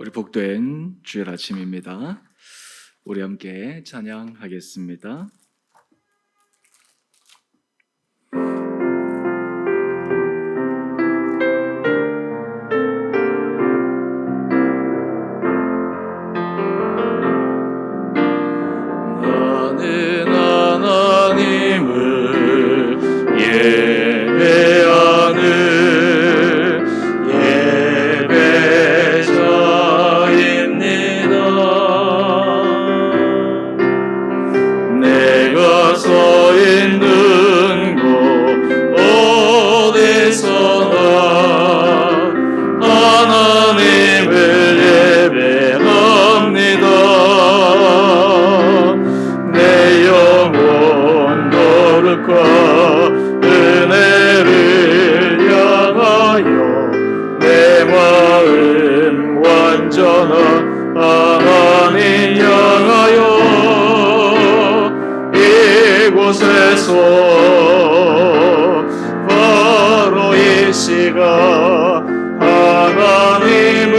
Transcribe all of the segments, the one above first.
우리 복된 주일 아침입니다. 우리 함께 찬양하겠습니다. 나는 하나님을 예배하는 내가 서 있는 곳 어디서나 하나님을 예배합니다. 내 영혼 거룩과 은혜를 향하여 내 마음 완전한 하나님 향하여 이곳에서 바로 이 시간 하나님을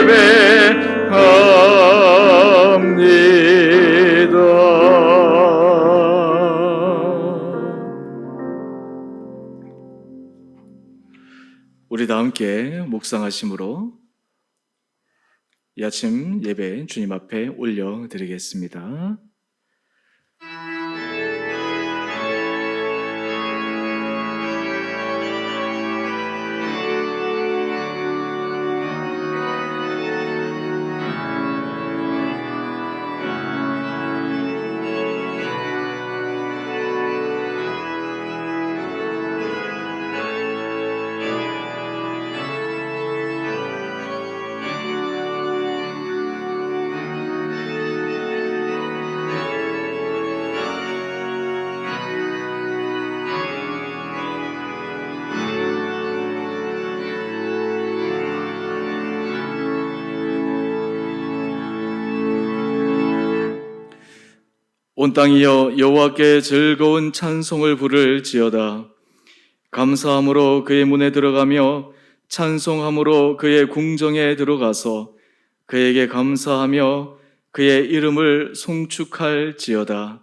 예배합니다. 우리 다 함께 묵상하심으로 이 아침 예배 주님 앞에 올려드리겠습니다. 온 땅이여 여호와께 즐거운 찬송을 부를지어다. 감사함으로 그의 문에 들어가며 찬송함으로 그의 궁정에 들어가서 그에게 감사하며 그의 이름을 송축할지어다.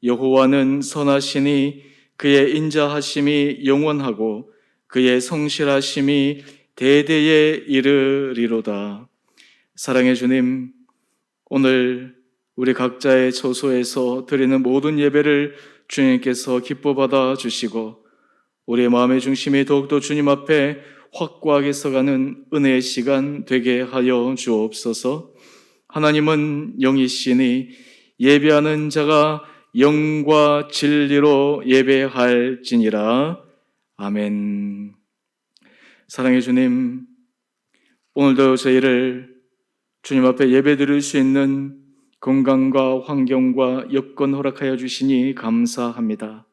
여호와는 선하시니 그의 인자하심이 영원하고 그의 성실하심이 대대에 이르리로다. 사랑의 주님, 오늘 우리 각자의 처소에서 드리는 모든 예배를 주님께서 기뻐 받아 주시고 우리의 마음의 중심이 더욱더 주님 앞에 확고하게 서가는 은혜의 시간 되게 하여 주옵소서. 하나님은 영이시니 예배하는 자가 영과 진리로 예배할지니라. 아멘. 사랑의 주님, 오늘도 저희를 주님 앞에 예배 드릴 수 있는 건강과 환경과 여건 허락하여 주시니 감사합니다.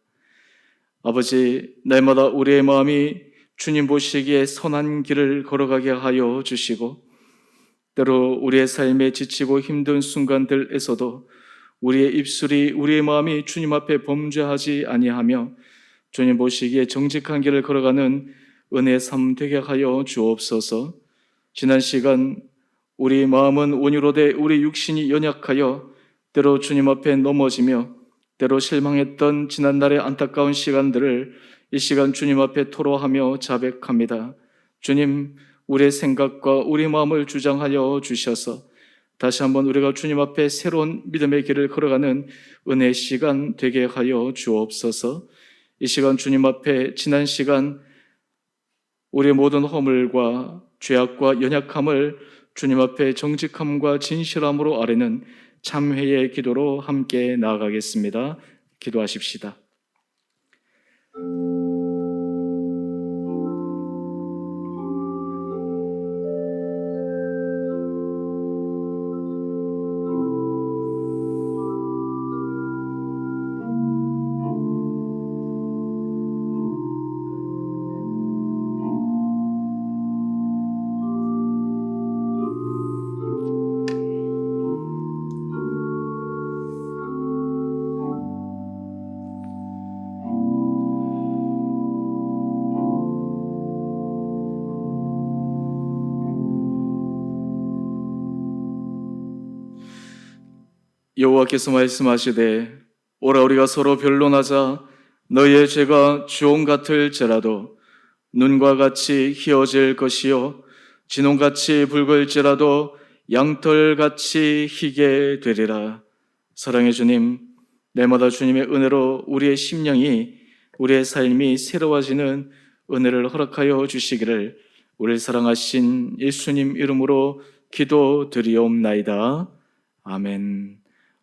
아버지, 날마다 우리의 마음이 주님 보시기에 선한 길을 걸어가게 하여 주시고 때로 우리의 삶에 지치고 힘든 순간들에서도 우리의 입술이 우리의 마음이 주님 앞에 범죄하지 아니하며 주님 보시기에 정직한 길을 걸어가는 은혜의 삶 되게 하여 주옵소서. 지난 시간 우리 마음은 온유로 돼 우리 육신이 연약하여 때로 주님 앞에 넘어지며 때로 실망했던 지난날의 안타까운 시간들을 이 시간 주님 앞에 토로하며 자백합니다. 주님, 우리의 생각과 우리 마음을 주장하여 주셔서 다시 한번 우리가 주님 앞에 새로운 믿음의 길을 걸어가는 은혜의 시간 되게 하여 주옵소서. 이 시간 주님 앞에 지난 시간 우리의 모든 허물과 죄악과 연약함을 주님 앞에 정직함과 진실함으로 아뢰는 참회의 기도로 함께 나아가겠습니다. 기도하십시다. 여호와께서 말씀하시되 오라 우리가 서로 변론하자. 너희의 죄가 주홍 같을지라도 눈과 같이 희어질 것이요 진홍같이 붉을지라도 양털같이 희게 되리라. 사랑의 주님, 날마다 주님의 은혜로 우리의 심령이, 우리의 삶이 새로워지는 은혜를 허락하여 주시기를 우리를 사랑하신 예수님 이름으로 기도드리옵나이다. 아멘.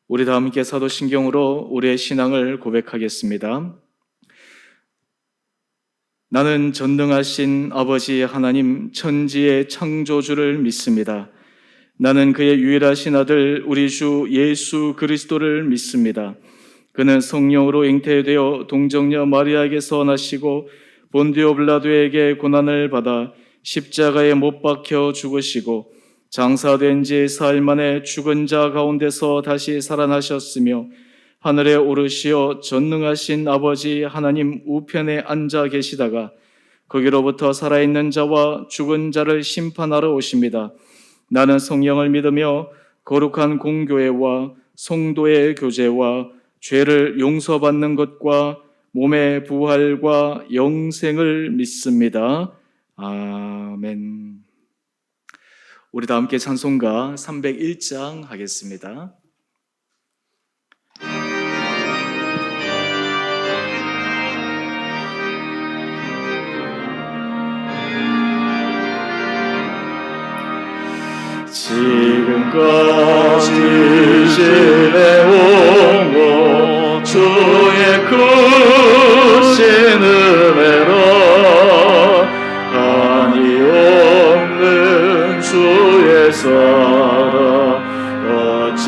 우리 다 함께 사도신경으로 우리의 신앙을 고백하겠습니다. 나는 전능하신 아버지 하나님 천지의 창조주를 믿습니다. 나는 그의 유일하신 아들 우리 주 예수 그리스도를 믿습니다. 그는 성령으로 잉태되어 동정녀 마리아에게서 나시고 본디오 빌라도에게 고난을 받아 십자가에 못 박혀 죽으시고 장사된 지 사흘 만에 죽은 자 가운데서 다시 살아나셨으며 하늘에 오르시어 전능하신 아버지 하나님 우편에 앉아 계시다가 거기로부터 살아있는 자와 죽은 자를 심판하러 오십니다. 나는 성령을 믿으며 거룩한 공교회와 성도의 교제와 죄를 용서받는 것과 몸의 부활과 영생을 믿습니다. 아멘. 우리 다 함께 찬송가 301장 하겠습니다. 지금까지 지내온 주의 크신 은혜라 한이 없는 주의 사랑 어찌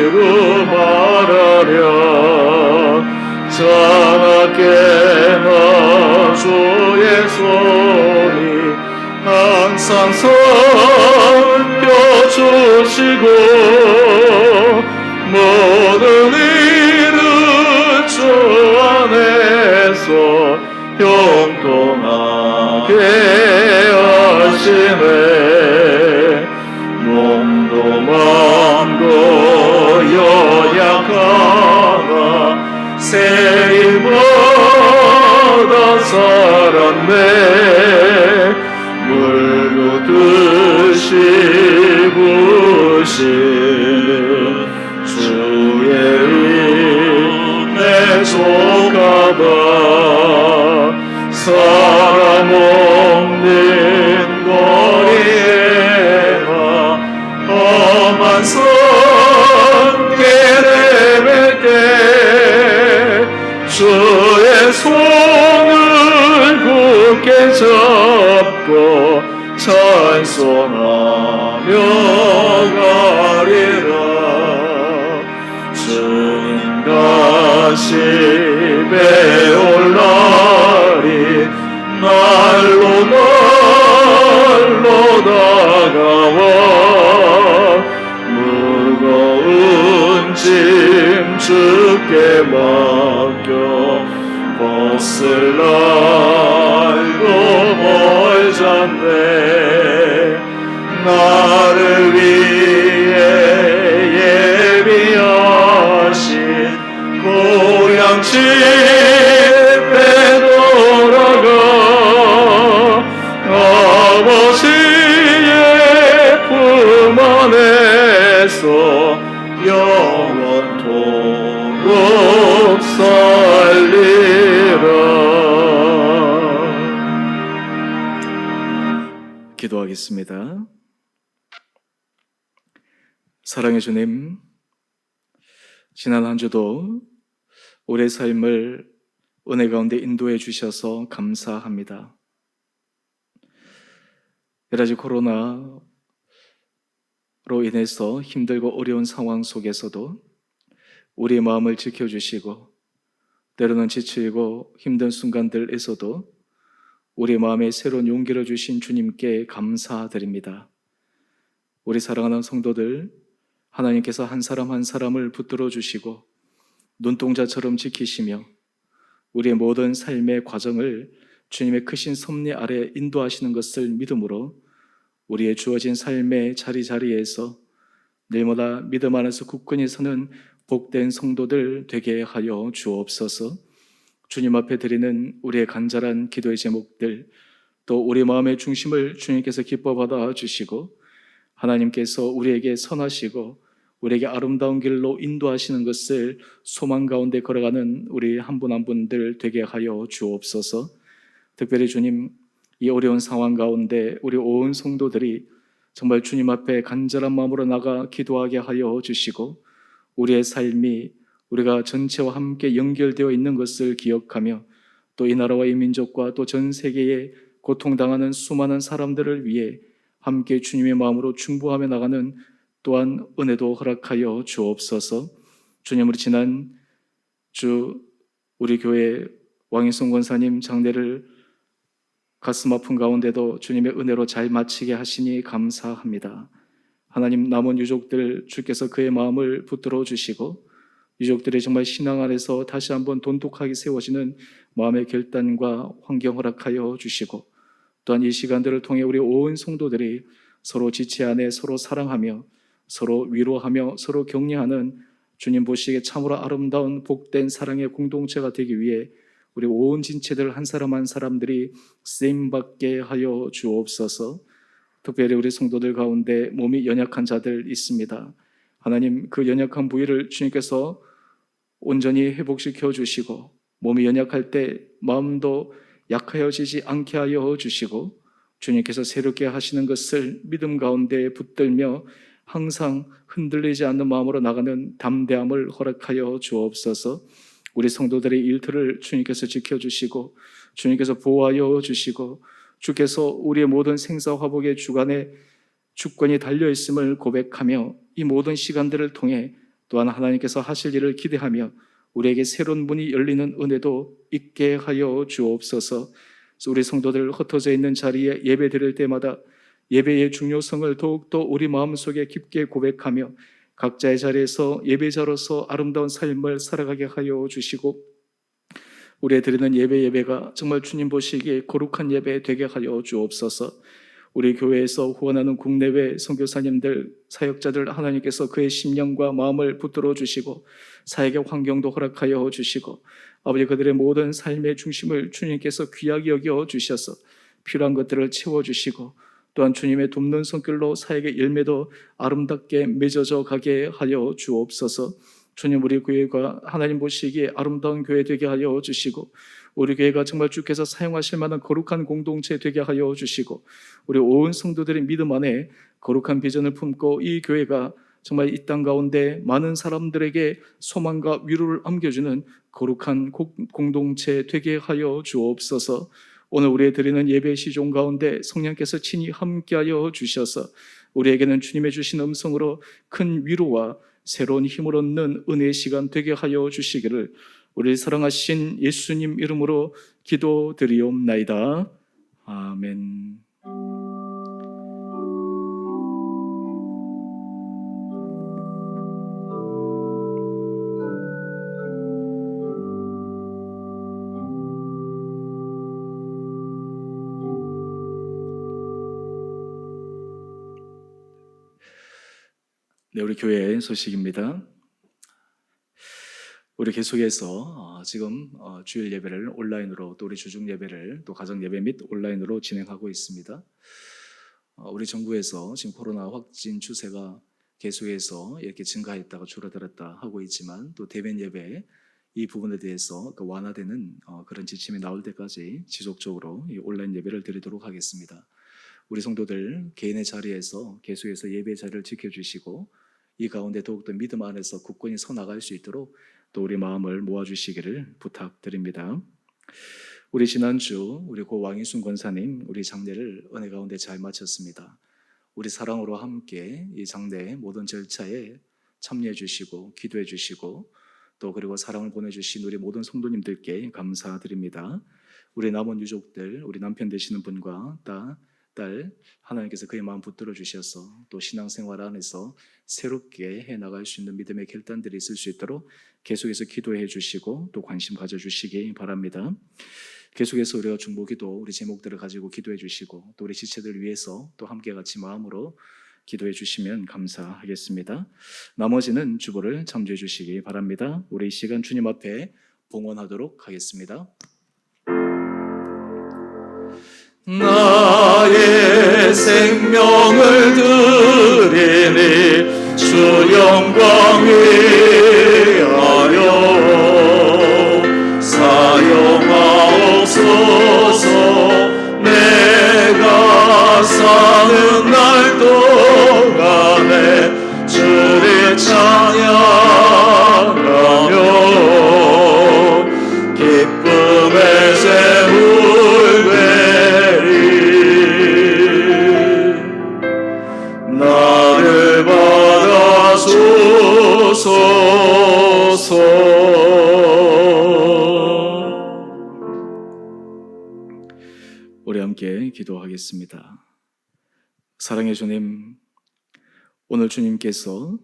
이루 말하랴 자나깨나 주의 손이 항상 살펴주시고 모든 일은 주 안에서 형통하게 하시네. 몸도 마음도 연약하나 세일보다 살았네. 물구듯이 부시는 주의 은혜 족하다. 사람 없는 거리에나 험한 선 깨레멜 때 주의 손을 굳게 잡고 찬송하며 가리라. 주님 다시 배올 날이 날로 다가와 무거운 짐 주께 맡겨 벗을 날도 멀잖네. 나를 위해 예비하신 고향 집에 돌아가 아버지의 품 안에서 영원토록 살리라. 기도하겠습니다. 사랑의 주님, 지난 한 주도 우리의 삶을 은혜 가운데 인도해 주셔서 감사합니다. 여러 가지 코로나로 인해서 힘들고 어려운 상황 속에서도 우리의 마음을 지켜주시고 때로는 지치고 힘든 순간들에서도 우리 마음에 새로운 용기를 주신 주님께 감사드립니다. 우리 사랑하는 성도들, 하나님께서 한 사람 한 사람을 붙들어 주시고 눈동자처럼 지키시며 우리의 모든 삶의 과정을 주님의 크신 섭리 아래 인도하시는 것을 믿음으로 우리의 주어진 삶의 자리자리에서 내일마다 믿음 안에서 굳건히 서는 복된 성도들 되게 하여 주옵소서. 주님 앞에 드리는 우리의 간절한 기도의 제목들, 또 우리 마음의 중심을 주님께서 기뻐 받아 주시고 하나님께서 우리에게 선하시고 우리에게 아름다운 길로 인도하시는 것을 소망 가운데 걸어가는 우리 한 분 한 분들 되게 하여 주옵소서. 특별히 주님, 이 어려운 상황 가운데 우리 온 성도들이 정말 주님 앞에 간절한 마음으로 나가 기도하게 하여 주시고 우리의 삶이 우리가 전체와 함께 연결되어 있는 것을 기억하며 또 이 나라와 이 민족과 또 전 세계에 고통당하는 수많은 사람들을 위해 함께 주님의 마음으로 중보하며 나가는 또한 은혜도 허락하여 주옵소서. 주님, 우리 지난 주 우리 교회 왕희성 권사님 장례를 가슴 아픈 가운데도 주님의 은혜로 잘 마치게 하시니 감사합니다. 하나님, 남은 유족들 주께서 그의 마음을 붙들어 주시고 유족들이 정말 신앙 안에서 다시 한번 돈독하게 세워지는 마음의 결단과 환경 허락하여 주시고 또한 이 시간들을 통해 우리 온 성도들이 서로 지체 안에 서로 사랑하며 서로 위로하며 서로 격려하는 주님 보시기에 참으로 아름다운 복된 사랑의 공동체가 되기 위해 우리 온 진체들 한 사람 한 사람들이 쓰임받게 하여 주옵소서. 특별히 우리 성도들 가운데 몸이 연약한 자들 있습니다. 하나님, 그 연약한 부위를 주님께서 온전히 회복시켜 주시고 몸이 연약할 때 마음도 약하여지지 않게 하여 주시고 주님께서 새롭게 하시는 것을 믿음 가운데 붙들며 항상 흔들리지 않는 마음으로 나가는 담대함을 허락하여 주옵소서. 우리 성도들의 일터를 주님께서 지켜주시고 주님께서 보호하여 주시고 주께서 우리의 모든 생사화복의 주관에 주권이 달려있음을 고백하며 이 모든 시간들을 통해 또한 하나님께서 하실 일을 기대하며 우리에게 새로운 문이 열리는 은혜도 있게 하여 주옵소서. 우리 성도들 흩어져 있는 자리에 예배 드릴 때마다 예배의 중요성을 더욱더 우리 마음속에 깊게 고백하며 각자의 자리에서 예배자로서 아름다운 삶을 살아가게 하여 주시고 우리의 드리는 예배가 정말 주님 보시기에 거룩한 예배 되게 하여 주옵소서. 우리 교회에서 후원하는 국내외 선교사님들, 사역자들 하나님께서 그의 심령과 마음을 붙들어 주시고 사역의 환경도 허락하여 주시고 아버지 그들의 모든 삶의 중심을 주님께서 귀하게 여겨 주셔서 필요한 것들을 채워주시고 또한 주님의 돕는 손길로 사역의 열매도 아름답게 맺어져 가게 하여 주옵소서. 주님, 우리 교회가 하나님 보시기에 아름다운 교회 되게 하여 주시고 우리 교회가 정말 주께서 사용하실 만한 거룩한 공동체 되게 하여 주시고 우리 온 성도들의 믿음 안에 거룩한 비전을 품고 이 교회가 정말 이 땅 가운데 많은 사람들에게 소망과 위로를 안겨주는 거룩한 공동체 되게 하여 주옵소서. 오늘 우리의 드리는 예배 시종 가운데 성령께서 친히 함께하여 주셔서 우리에게는 주님의 주신 음성으로 큰 위로와 새로운 힘을 얻는 은혜의 시간 되게 하여 주시기를 우리 사랑하신 예수님 이름으로 기도드리옵나이다. 아멘. 네, 우리 교회 소식입니다. 우리 계속해서 지금 주일 예배를 온라인으로 또 우리 주중 예배를 또 가정 예배 및 온라인으로 진행하고 있습니다. 우리 정부에서 지금 코로나 확진 추세가 계속해서 이렇게 증가했다가 줄어들었다 하고 있지만 또 대면 예배 이 부분에 대해서 완화되는 그런 지침이 나올 때까지 지속적으로 이 온라인 예배를 드리도록 하겠습니다. 우리 성도들 개인의 자리에서 계속해서 예배 자리를 지켜주시고 이 가운데 더욱더 믿음 안에서 굳건히 서 나갈 수 있도록 또 우리 마음을 모아주시기를 부탁드립니다. 우리 지난주 우리 고 왕희순 권사님 우리 장례를 은혜 가운데 잘 마쳤습니다. 우리 사랑으로 함께 이 장례 모든 절차에 참여해 주시고 기도해 주시고 또 그리고 사랑을 보내주신 우리 모든 성도님들께 감사드립니다. 우리 남은 유족들, 우리 남편 되시는 분과 딸 하나님께서 그의 마음 붙들어 주셔서 또 신앙생활 안에서 새롭게 해나갈 수 있는 믿음의 결단들이 있을 수 있도록 계속해서 기도해 주시고 또 관심 가져주시기 바랍니다. 계속해서 우리가 중보기도 우리 제목들을 가지고 기도해 주시고 또 우리 지체들 위해서 또 함께 같이 마음으로 기도해 주시면 감사하겠습니다. 나머지는 주보를 참조해 주시기 바랍니다. 우리 이 시간 주님 앞에 봉헌하도록 하겠습니다. 나의 생명을 드리니 주 영광 위하여 사용하옵소서. 내가 사는 날 동안에 주를 찬양하며 기쁨의 샘을 나를 받아주소서. 우리 함께 기도하겠습니다. 사랑의 주님, 오늘 주님께서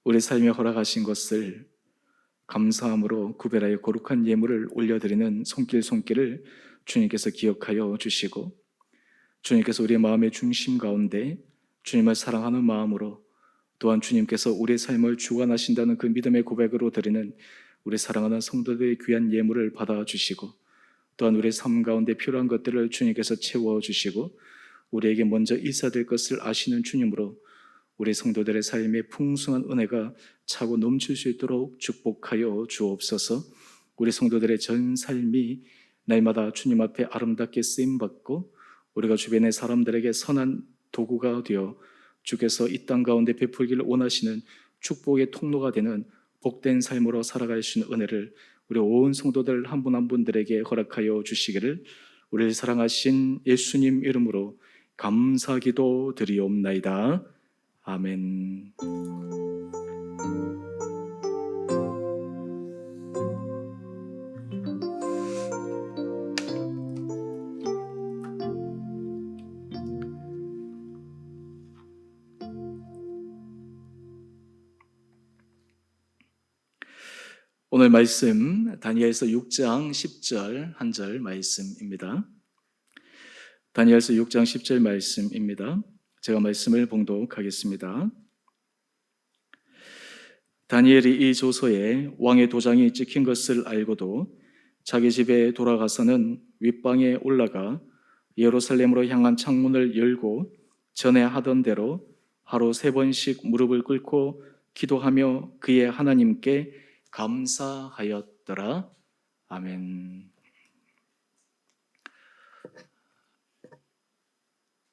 우리 삶에 허락하신 것을 감사함으로 구별하여 거룩한 예물을 올려드리는 손길을 주님께서 기억하여 주시고, 주님께서 우리의 마음의 중심 가운데 주님을 사랑하는 마음으로, 또한 주님께서 우리의 삶을 주관하신다는 그 믿음의 고백으로 드리는 우리 사랑하는 성도들의 귀한 예물을 받아주시고, 또한 우리의 삶 가운데 필요한 것들을 주님께서 채워주시고 우리에게 먼저 있어야 될 것을 아시는 주님으로 우리 성도들의 삶에 풍성한 은혜가 차고 넘칠 수 있도록 축복하여 주옵소서. 우리 성도들의 전 삶이 날마다 주님 앞에 아름답게 쓰임받고 우리가 주변의 사람들에게 선한 도구가 되어 주께서 이 땅 가운데 베풀기를 원하시는 축복의 통로가 되는 복된 삶으로 살아갈 수 있는 은혜를 우리 온 성도들 한 분 한 분들에게 허락하여 주시기를 우리를 사랑하신 예수님 이름으로 감사기도 드리옵나이다. 아멘. 오늘 말씀 다니엘서 6장 10절 한 절 말씀입니다. 다니엘서 6장 10절 말씀입니다. 제가 말씀을 봉독하겠습니다. 다니엘이 이 조서에 왕의 도장이 찍힌 것을 알고도 자기 집에 돌아가서는 윗방에 올라가 예루살렘으로 향한 창문을 열고 전에 하던 대로 하루 3번씩 무릎을 꿇고 기도하며 그의 하나님께 감사하였더라. 아멘.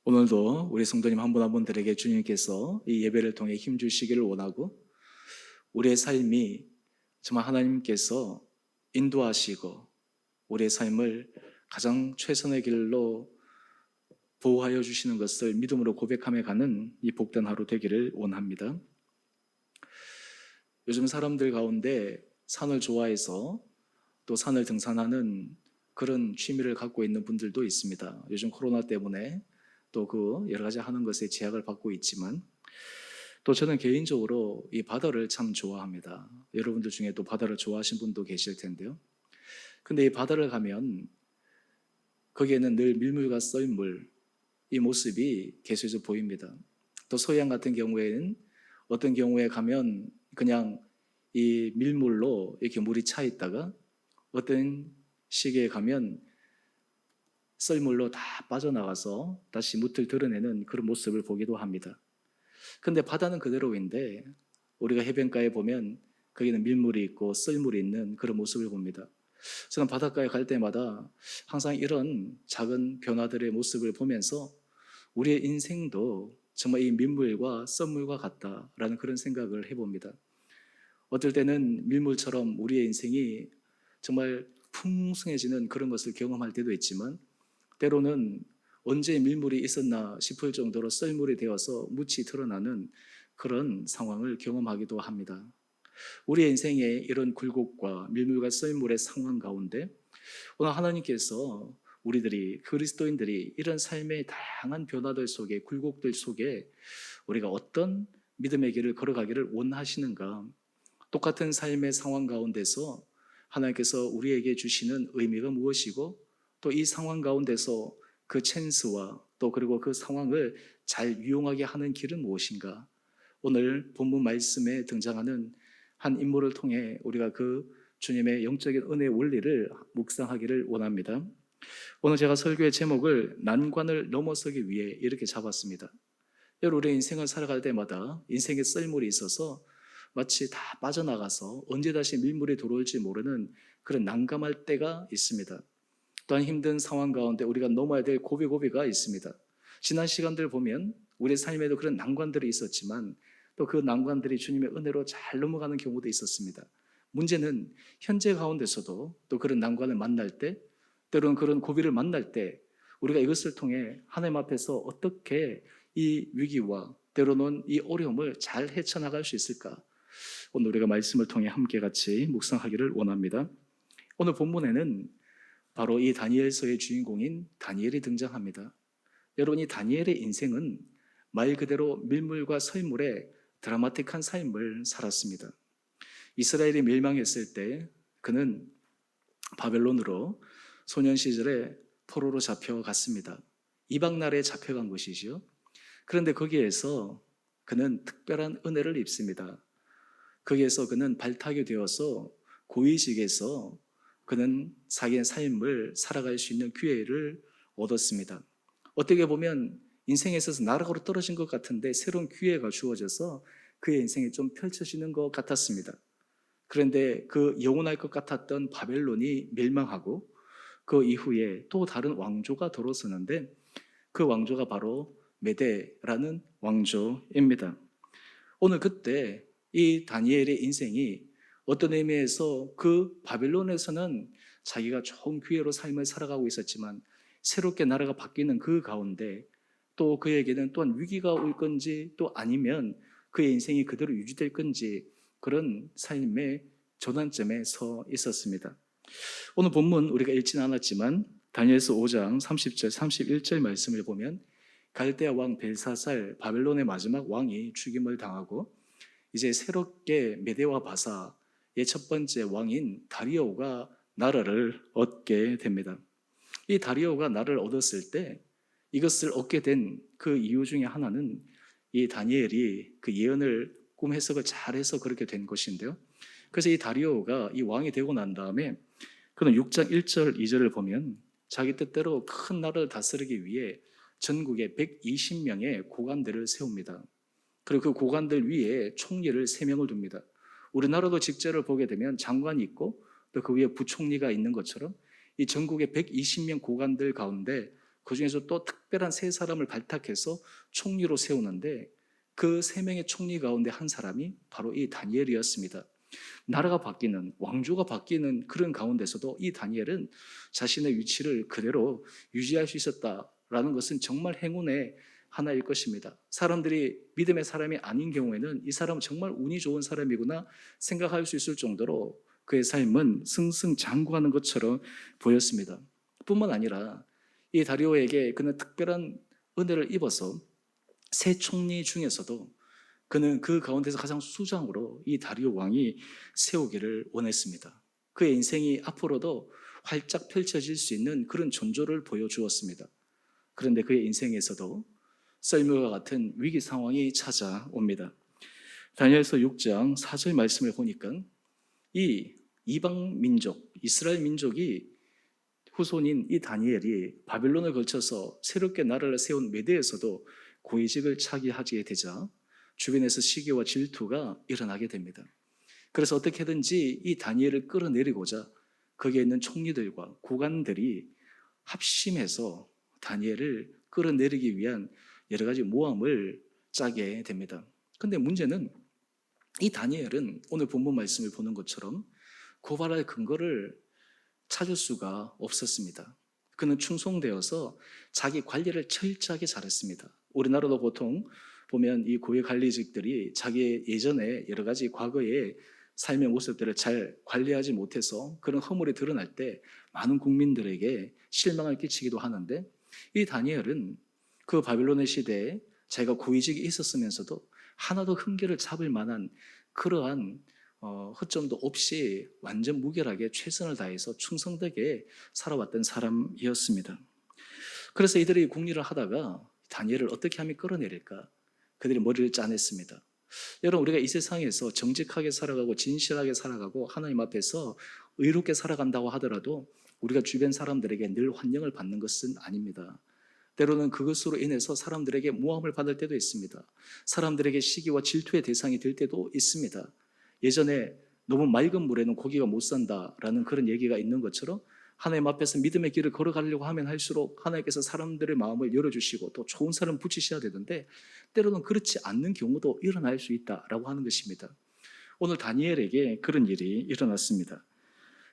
오늘도 우리 성도님 한 분 한 분들에게 주님께서 이 예배를 통해 힘 주시기를 원하고, 우리의 삶이 정말 하나님께서 인도하시고 우리의 삶을 가장 최선의 길로 보호하여 주시는 것을 믿음으로 고백하며 가는 이 복된 하루 되기를 원합니다. 요즘 사람들 가운데 산을 좋아해서 또 산을 등산하는 그런 취미를 갖고 있는 분들도 있습니다. 요즘 코로나 때문에 또 그 여러 가지 하는 것에 제약을 받고 있지만, 또 저는 개인적으로 이 바다를 참 좋아합니다. 여러분들 중에 또 바다를 좋아하시는 분도 계실 텐데요. 근데 이 바다를 가면 거기에는 늘 밀물과 썰물, 이 모습이 계속해서 보입니다. 또 서해안 같은 경우에는 어떤 경우에 가면 그냥 이 밀물로 이렇게 물이 차 있다가 어떤 시기에 가면 썰물로 다 빠져나가서 다시 무틀 드러내는 그런 모습을 보기도 합니다. 근데 바다는 그대로인데 우리가 해변가에 보면 거기는 밀물이 있고 썰물이 있는 그런 모습을 봅니다. 저는 바닷가에 갈 때마다 항상 이런 작은 변화들의 모습을 보면서 우리의 인생도 정말 이 밀물과 썰물과 같다라는 그런 생각을 해봅니다. 어떨 때는 밀물처럼 우리의 인생이 정말 풍성해지는 그런 것을 경험할 때도 있지만, 때로는 언제 밀물이 있었나 싶을 정도로 썰물이 되어서 묻히 드러나는 그런 상황을 경험하기도 합니다. 우리의 인생에 이런 굴곡과 밀물과 썰물의 상황 가운데 오늘 하나님께서 우리들이, 그리스도인들이 이런 삶의 다양한 변화들 속에, 굴곡들 속에 우리가 어떤 믿음의 길을 걸어가기를 원하시는가, 똑같은 삶의 상황 가운데서 하나님께서 우리에게 주시는 의미가 무엇이고, 또 이 상황 가운데서 그 찬스와 또 그리고 그 상황을 잘 유용하게 하는 길은 무엇인가? 오늘 본문 말씀에 등장하는 한 인물을 통해 우리가 그 주님의 영적인 은혜의 원리를 묵상하기를 원합니다. 오늘 제가 설교의 제목을 난관을 넘어서기 위해 이렇게 잡았습니다. 여러분, 우리 인생을 살아갈 때마다 인생의 썰물이 있어서 마치 다 빠져나가서 언제 다시 밀물이 들어올지 모르는 그런 난감할 때가 있습니다. 또한 힘든 상황 가운데 우리가 넘어야 될 고비고비가 있습니다. 지난 시간들 보면 우리 삶에도 그런 난관들이 있었지만 또 그 난관들이 주님의 은혜로 잘 넘어가는 경우도 있었습니다. 문제는 현재 가운데서도 또 그런 난관을 만날 때, 때로는 그런 고비를 만날 때 우리가 이것을 통해 하나님 앞에서 어떻게 이 위기와 때로는 이 어려움을 잘 헤쳐나갈 수 있을까? 오늘 우리가 말씀을 통해 함께 같이 묵상하기를 원합니다. 오늘 본문에는 바로 이 다니엘서의 주인공인 다니엘이 등장합니다. 여러분, 이 다니엘의 인생은 말 그대로 밀물과 설물의 드라마틱한 삶을 살았습니다. 이스라엘이 멸망했을 때 그는 바벨론으로 소년 시절에 포로로 잡혀갔습니다. 이방 나라에 잡혀간 것이지요. 그런데 거기에서 그는 특별한 은혜를 입습니다. 거기에서 그는 발탁이 되어서 고위직에서 그는 자기의 삶을 살아갈 수 있는 기회를 얻었습니다. 어떻게 보면 인생에 있어서 나락으로 떨어진 것 같은데 새로운 기회가 주어져서 그의 인생이 좀 펼쳐지는 것 같았습니다. 그런데 그 영원할 것 같았던 바벨론이 멸망하고 그 이후에 또 다른 왕조가 들어서는데 그 왕조가 바로 메데라는 왕조입니다. 오늘 그때 이 다니엘의 인생이 어떤 의미에서 그 바벨론에서는 자기가 좋은 기회로 삶을 살아가고 있었지만 새롭게 나라가 바뀌는 그 가운데 또 그에게는 또한 위기가 올 건지 또 아니면 그의 인생이 그대로 유지될 건지 그런 삶의 전환점에 서 있었습니다. 오늘 본문 우리가 읽지는 않았지만 다니엘서 5장 30절 31절 말씀을 보면 갈대아 왕 벨사살 바벨론의 마지막 왕이 죽임을 당하고 이제 새롭게 메대와 바사의 첫 번째 왕인 다리오가 나라를 얻게 됩니다. 이 다리오가 나라를 얻었을 때 이것을 얻게 된 그 이유 중에 하나는 이 다니엘이 그 예언을 꿈 해석을 잘해서 그렇게 된 것인데요. 그래서 이 다리오가 이 왕이 되고 난 다음에 그는 6장 1절 2절을 보면 자기 뜻대로 큰 나라를 다스리기 위해 전국에 120명의 고관들을 세웁니다. 그리고 그 고관들 위에 총리를 3명을 둡니다. 우리나라도 직제를 보게 되면 장관이 있고 또 그 위에 부총리가 있는 것처럼 이 전국의 120명 고관들 가운데 그 중에서 또 특별한 3사람을 발탁해서 총리로 세우는데 그 3명의 총리 가운데 한 사람이 바로 이 다니엘이었습니다. 나라가 바뀌는, 왕조가 바뀌는 그런 가운데서도 이 다니엘은 자신의 위치를 그대로 유지할 수 있었다라는 것은 정말 행운의 하나일 것입니다. 사람들이 믿음의 사람이 아닌 경우에는 이 사람은 정말 운이 좋은 사람이구나 생각할 수 있을 정도로 그의 삶은 승승장구하는 것처럼 보였습니다. 뿐만 아니라 이 다리오에게 그는 특별한 은혜를 입어서 세 총리 중에서도 그는 그 가운데서 가장 수장으로 이 다리오 왕이 세우기를 원했습니다. 그의 인생이 앞으로도 활짝 펼쳐질 수 있는 그런 존조를 보여주었습니다. 그런데 그의 인생에서도 썰물과 같은 위기 상황이 찾아옵니다. 다니엘서 6장 4절 말씀을 보니까 이 이방 민족, 이스라엘 민족이 후손인 이 다니엘이 바벨론을 거쳐서 새롭게 나라를 세운 메대에서도 고위직을 차지하게 되자 주변에서 시기와 질투가 일어나게 됩니다. 그래서 어떻게든지 이 다니엘을 끌어내리고자 거기에 있는 총리들과 고관들이 합심해서 다니엘을 끌어내리기 위한 여러 가지 모함을 짜게 됩니다. 그런데 문제는 이 다니엘은 오늘 본문 말씀을 보는 것처럼 고발할 근거를 찾을 수가 없었습니다. 그는 충성되어서 자기 관리를 철저하게 잘했습니다. 우리나라도 보통 보면 이 고위 관리직들이 자기의 예전에 여러 가지 과거의 삶의 모습들을 잘 관리하지 못해서 그런 허물이 드러날 때 많은 국민들에게 실망을 끼치기도 하는데 이 다니엘은 그 바빌론의 시대에 자기가 고위직이 있었으면서도 하나도 흠결을 잡을 만한 그러한 허점도 없이 완전 무결하게 최선을 다해서 충성되게 살아왔던 사람이었습니다. 그래서 이들이 궁리를 하다가 다니엘을 어떻게 하면 끌어내릴까? 그들이 머리를 짜냈습니다. 여러분, 우리가 이 세상에서 정직하게 살아가고 진실하게 살아가고 하나님 앞에서 의롭게 살아간다고 하더라도 우리가 주변 사람들에게 늘 환영을 받는 것은 아닙니다. 때로는 그것으로 인해서 사람들에게 모함을 받을 때도 있습니다. 사람들에게 시기와 질투의 대상이 될 때도 있습니다. 예전에 너무 맑은 물에는 고기가 못 산다라는 그런 얘기가 있는 것처럼 하나님 앞에서 믿음의 길을 걸어가려고 하면 할수록 하나님께서 사람들의 마음을 열어주시고 또 좋은 사람 붙이셔야 되는데 때로는 그렇지 않는 경우도 일어날 수 있다라고 하는 것입니다. 오늘 다니엘에게 그런 일이 일어났습니다.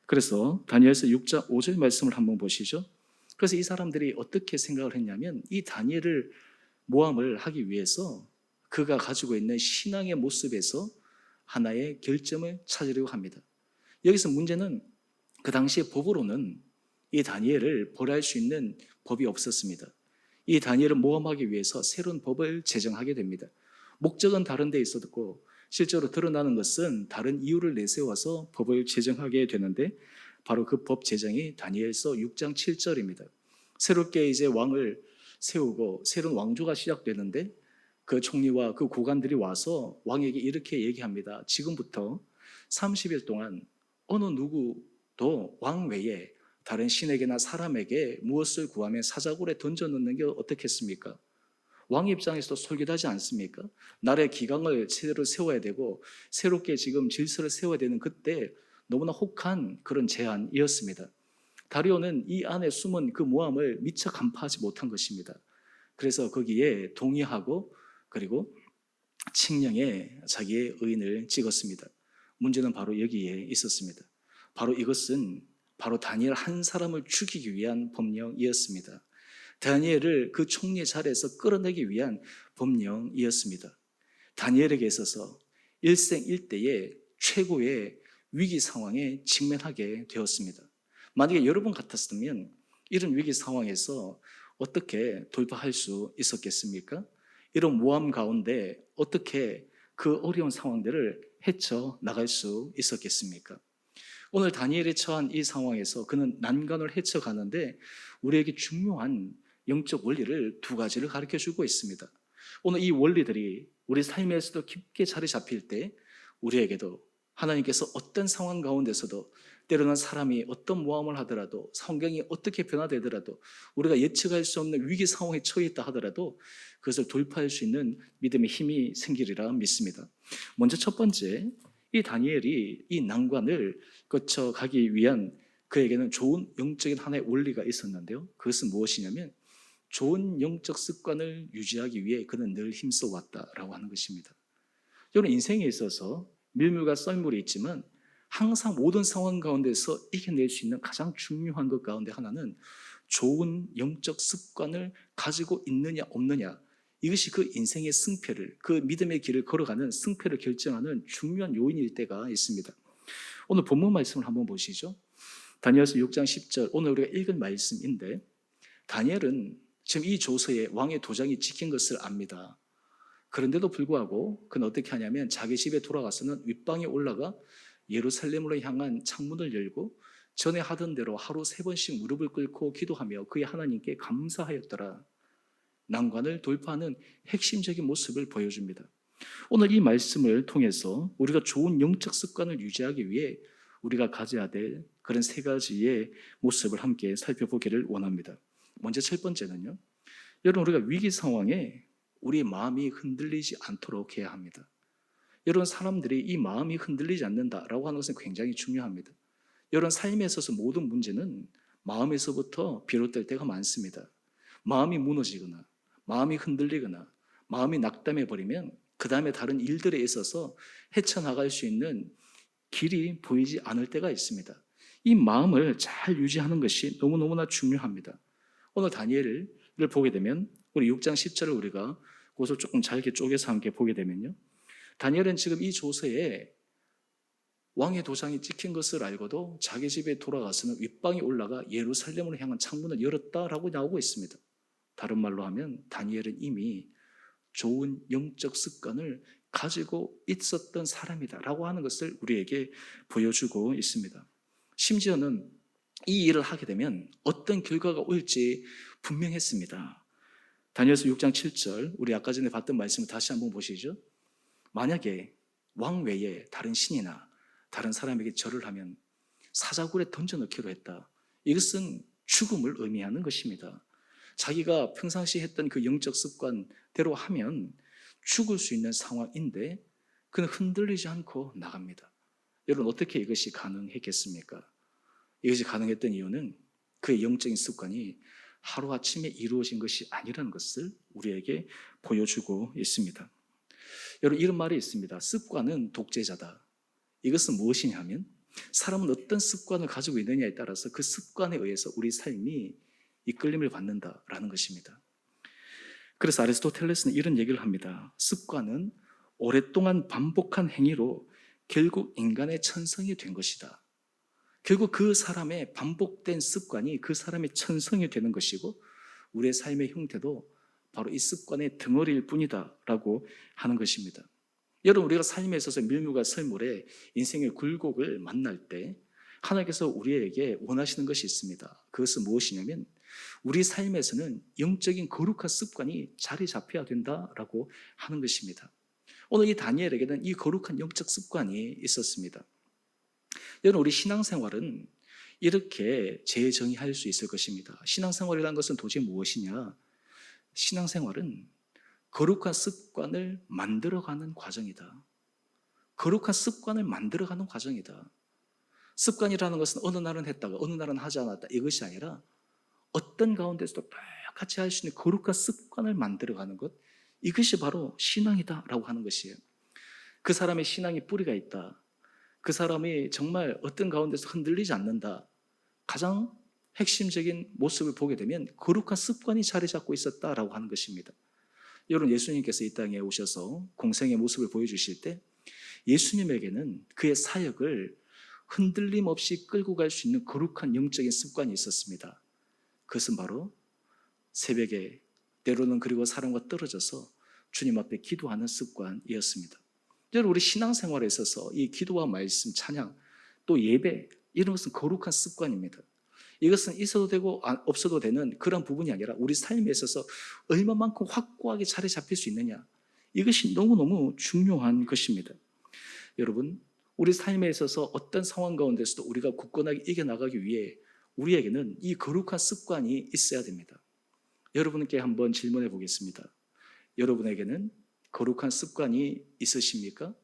그래서 다니엘서 6장 5절 말씀을 한번 보시죠. 그래서 이 사람들이 어떻게 생각을 했냐면 이 다니엘을 모함을 하기 위해서 그가 가지고 있는 신앙의 모습에서 하나의 결점을 찾으려고 합니다. 여기서 문제는 그 당시에 법으로는 이 다니엘을 벌할 수 있는 법이 없었습니다. 이 다니엘을 모함하기 위해서 새로운 법을 제정하게 됩니다. 목적은 다른 데 있었고 실제로 드러나는 것은 다른 이유를 내세워서 법을 제정하게 되는데 바로 그 법 제정이 다니엘서 6장 7절입니다. 새롭게 이제 왕을 세우고 새로운 왕조가 시작되는데 그 총리와 그 고관들이 와서 왕에게 이렇게 얘기합니다. 지금부터 30일 동안 어느 누구도 왕 외에 다른 신에게나 사람에게 무엇을 구하면 사자굴에 던져놓는 게 어떻겠습니까? 왕 입장에서도 솔깃하지 않습니까? 나라의 기강을 제대로 세워야 되고 새롭게 지금 질서를 세워야 되는 그때 너무나 혹한 그런 제안이었습니다. 다리오는 이 안에 숨은 그 모함을 미처 간파하지 못한 것입니다. 그래서 거기에 동의하고 그리고 칙령에 자기의 의인을 찍었습니다. 문제는 바로 여기에 있었습니다. 바로 이것은 바로 다니엘 한 사람을 죽이기 위한 법령이었습니다. 다니엘을 그 총리의 자리에서 끌어내기 위한 법령이었습니다. 다니엘에게 있어서 일생일대의 최고의 위기 상황에 직면하게 되었습니다. 만약에 여러분 같았으면 이런 위기 상황에서 어떻게 돌파할 수 있었겠습니까? 이런 모함 가운데 어떻게 그 어려운 상황들을 헤쳐나갈 수 있었겠습니까? 오늘 다니엘이 처한 이 상황에서 그는 난관을 헤쳐가는데 우리에게 중요한 영적 원리를 두 가지를 가르쳐주고 있습니다. 오늘 이 원리들이 우리 삶에서도 깊게 자리 잡힐 때 우리에게도 하나님께서 어떤 상황 가운데서도 때로는 사람이 어떤 모함을 하더라도 환경이 어떻게 변화되더라도 우리가 예측할 수 없는 위기 상황에 처해 있다 하더라도 그것을 돌파할 수 있는 믿음의 힘이 생기리라 믿습니다. 먼저 첫 번째, 이 다니엘이 이 난관을 거쳐가기 위한 그에게는 좋은 영적인 하나의 원리가 있었는데요. 그것은 무엇이냐면 좋은 영적 습관을 유지하기 위해 그는 늘 힘써 왔다라고 하는 것입니다. 여러분, 인생에 있어서 밀물과 썰물이 있지만 항상 모든 상황 가운데서 이겨낼 수 있는 가장 중요한 것 가운데 하나는 좋은 영적 습관을 가지고 있느냐 없느냐, 이것이 그 인생의 승패를, 그 믿음의 길을 걸어가는 승패를 결정하는 중요한 요인일 때가 있습니다. 오늘 본문 말씀을 한번 보시죠. 다니엘서 6장 10절, 오늘 우리가 읽은 말씀인데 다니엘은 지금 이 조서에 왕의 도장이 찍힌 것을 압니다. 그런데도 불구하고 그는 어떻게 하냐면 자기 집에 돌아가서는 윗방에 올라가 예루살렘으로 향한 창문을 열고 전에 하던 대로 하루 3번씩 무릎을 꿇고 기도하며 그의 하나님께 감사하였더라. 난관을 돌파하는 핵심적인 모습을 보여줍니다. 오늘 이 말씀을 통해서 우리가 좋은 영적 습관을 유지하기 위해 우리가 가져야 될 그런 3가지의 모습을 함께 살펴보기를 원합니다. 먼저 첫 번째는요, 여러분, 우리가 위기 상황에 우리 마음이 흔들리지 않도록 해야 합니다. 여러분, 사람들이 이 마음이 흔들리지 않는다라고 하는 것은 굉장히 중요합니다. 여러분, 삶에 있어서 모든 문제는 마음에서부터 비롯될 때가 많습니다. 마음이 무너지거나 마음이 흔들리거나 마음이 낙담해 버리면 그 다음에 다른 일들에 있어서 헤쳐나갈 수 있는 길이 보이지 않을 때가 있습니다. 이 마음을 잘 유지하는 것이 너무너무나 중요합니다. 오늘 다니엘을 보게 되면 우리 6장 10절을 우리가 그것을 조금 잘게 쪼개서 함께 보게 되면요, 다니엘은 지금 이 조서에 왕의 도장이 찍힌 것을 알고도 자기 집에 돌아가서는 윗방에 올라가 예루살렘으로 향한 창문을 열었다라고 나오고 있습니다. 다른 말로 하면 다니엘은 이미 좋은 영적 습관을 가지고 있었던 사람이다라고 하는 것을 우리에게 보여주고 있습니다. 심지어는 이 일을 하게 되면 어떤 결과가 올지 분명했습니다. 다니엘서 6장 7절, 우리 아까 전에 봤던 말씀을 다시 한번 보시죠. 만약에 왕 외에 다른 신이나 다른 사람에게 절을 하면 사자굴에 던져넣기로 했다. 이것은 죽음을 의미하는 것입니다. 자기가 평상시 했던 그 영적 습관대로 하면 죽을 수 있는 상황인데 그는 흔들리지 않고 나갑니다. 여러분, 어떻게 이것이 가능했겠습니까? 이것이 가능했던 이유는 그의 영적인 습관이 하루아침에 이루어진 것이 아니라는 것을 우리에게 보여주고 있습니다. 여러분, 이런 말이 있습니다. 습관은 독재자다. 이것은 무엇이냐 하면 사람은 어떤 습관을 가지고 있느냐에 따라서 그 습관에 의해서 우리 삶이 이끌림을 받는다라는 것입니다. 그래서 아리스토텔레스는 이런 얘기를 합니다. 습관은 오랫동안 반복한 행위로 결국 인간의 천성이 된 것이다. 결국 그 사람의 반복된 습관이 그 사람의 천성이 되는 것이고 우리의 삶의 형태도 바로 이 습관의 덩어리일 뿐이다 라고 하는 것입니다. 여러분, 우리가 삶에 있어서 밀물과 설물의 인생의 굴곡을 만날 때 하나님께서 우리에게 원하시는 것이 있습니다. 그것은 무엇이냐면 우리 삶에서는 영적인 거룩한 습관이 자리 잡혀야 된다라고 하는 것입니다. 오늘 이 다니엘에게는 이 거룩한 영적 습관이 있었습니다. 여러분, 우리 신앙생활은 이렇게 재정의할 수 있을 것입니다. 신앙생활이라는 것은 도대체 무엇이냐? 신앙생활은 거룩한 습관을 만들어가는 과정이다. 거룩한 습관을 만들어가는 과정이다. 습관이라는 것은 어느 날은 했다가 어느 날은 하지 않았다, 이것이 아니라 어떤 가운데서도 똑같이 할 수 있는 거룩한 습관을 만들어가는 것, 이것이 바로 신앙이다라고 하는 것이에요. 그 사람의 신앙이 뿌리가 있다. 그 사람이 정말 어떤 가운데서 흔들리지 않는다. 가장 핵심적인 모습을 보게 되면 거룩한 습관이 자리 잡고 있었다라고 하는 것입니다. 여러분, 예수님께서 이 땅에 오셔서 공생의 모습을 보여주실 때 예수님에게는 그의 사역을 흔들림 없이 끌고 갈 수 있는 거룩한 영적인 습관이 있었습니다. 그것은 바로 새벽에 때로는 그리고 사람과 떨어져서 주님 앞에 기도하는 습관이었습니다. 여러분, 우리 신앙생활에 있어서 이 기도와 말씀, 찬양, 또 예배, 이런 것은 거룩한 습관입니다. 이것은 있어도 되고 없어도 되는 그런 부분이 아니라 우리 삶에 있어서 얼마만큼 확고하게 자리 잡힐 수 있느냐, 이것이 너무너무 중요한 것입니다. 여러분, 우리 삶에 있어서 어떤 상황 가운데서도 우리가 굳건하게 이겨나가기 위해 우리에게는 이 거룩한 습관이 있어야 됩니다. 여러분께 한번 질문해 보겠습니다. 여러분에게는 거룩한 습관이 있으십니까?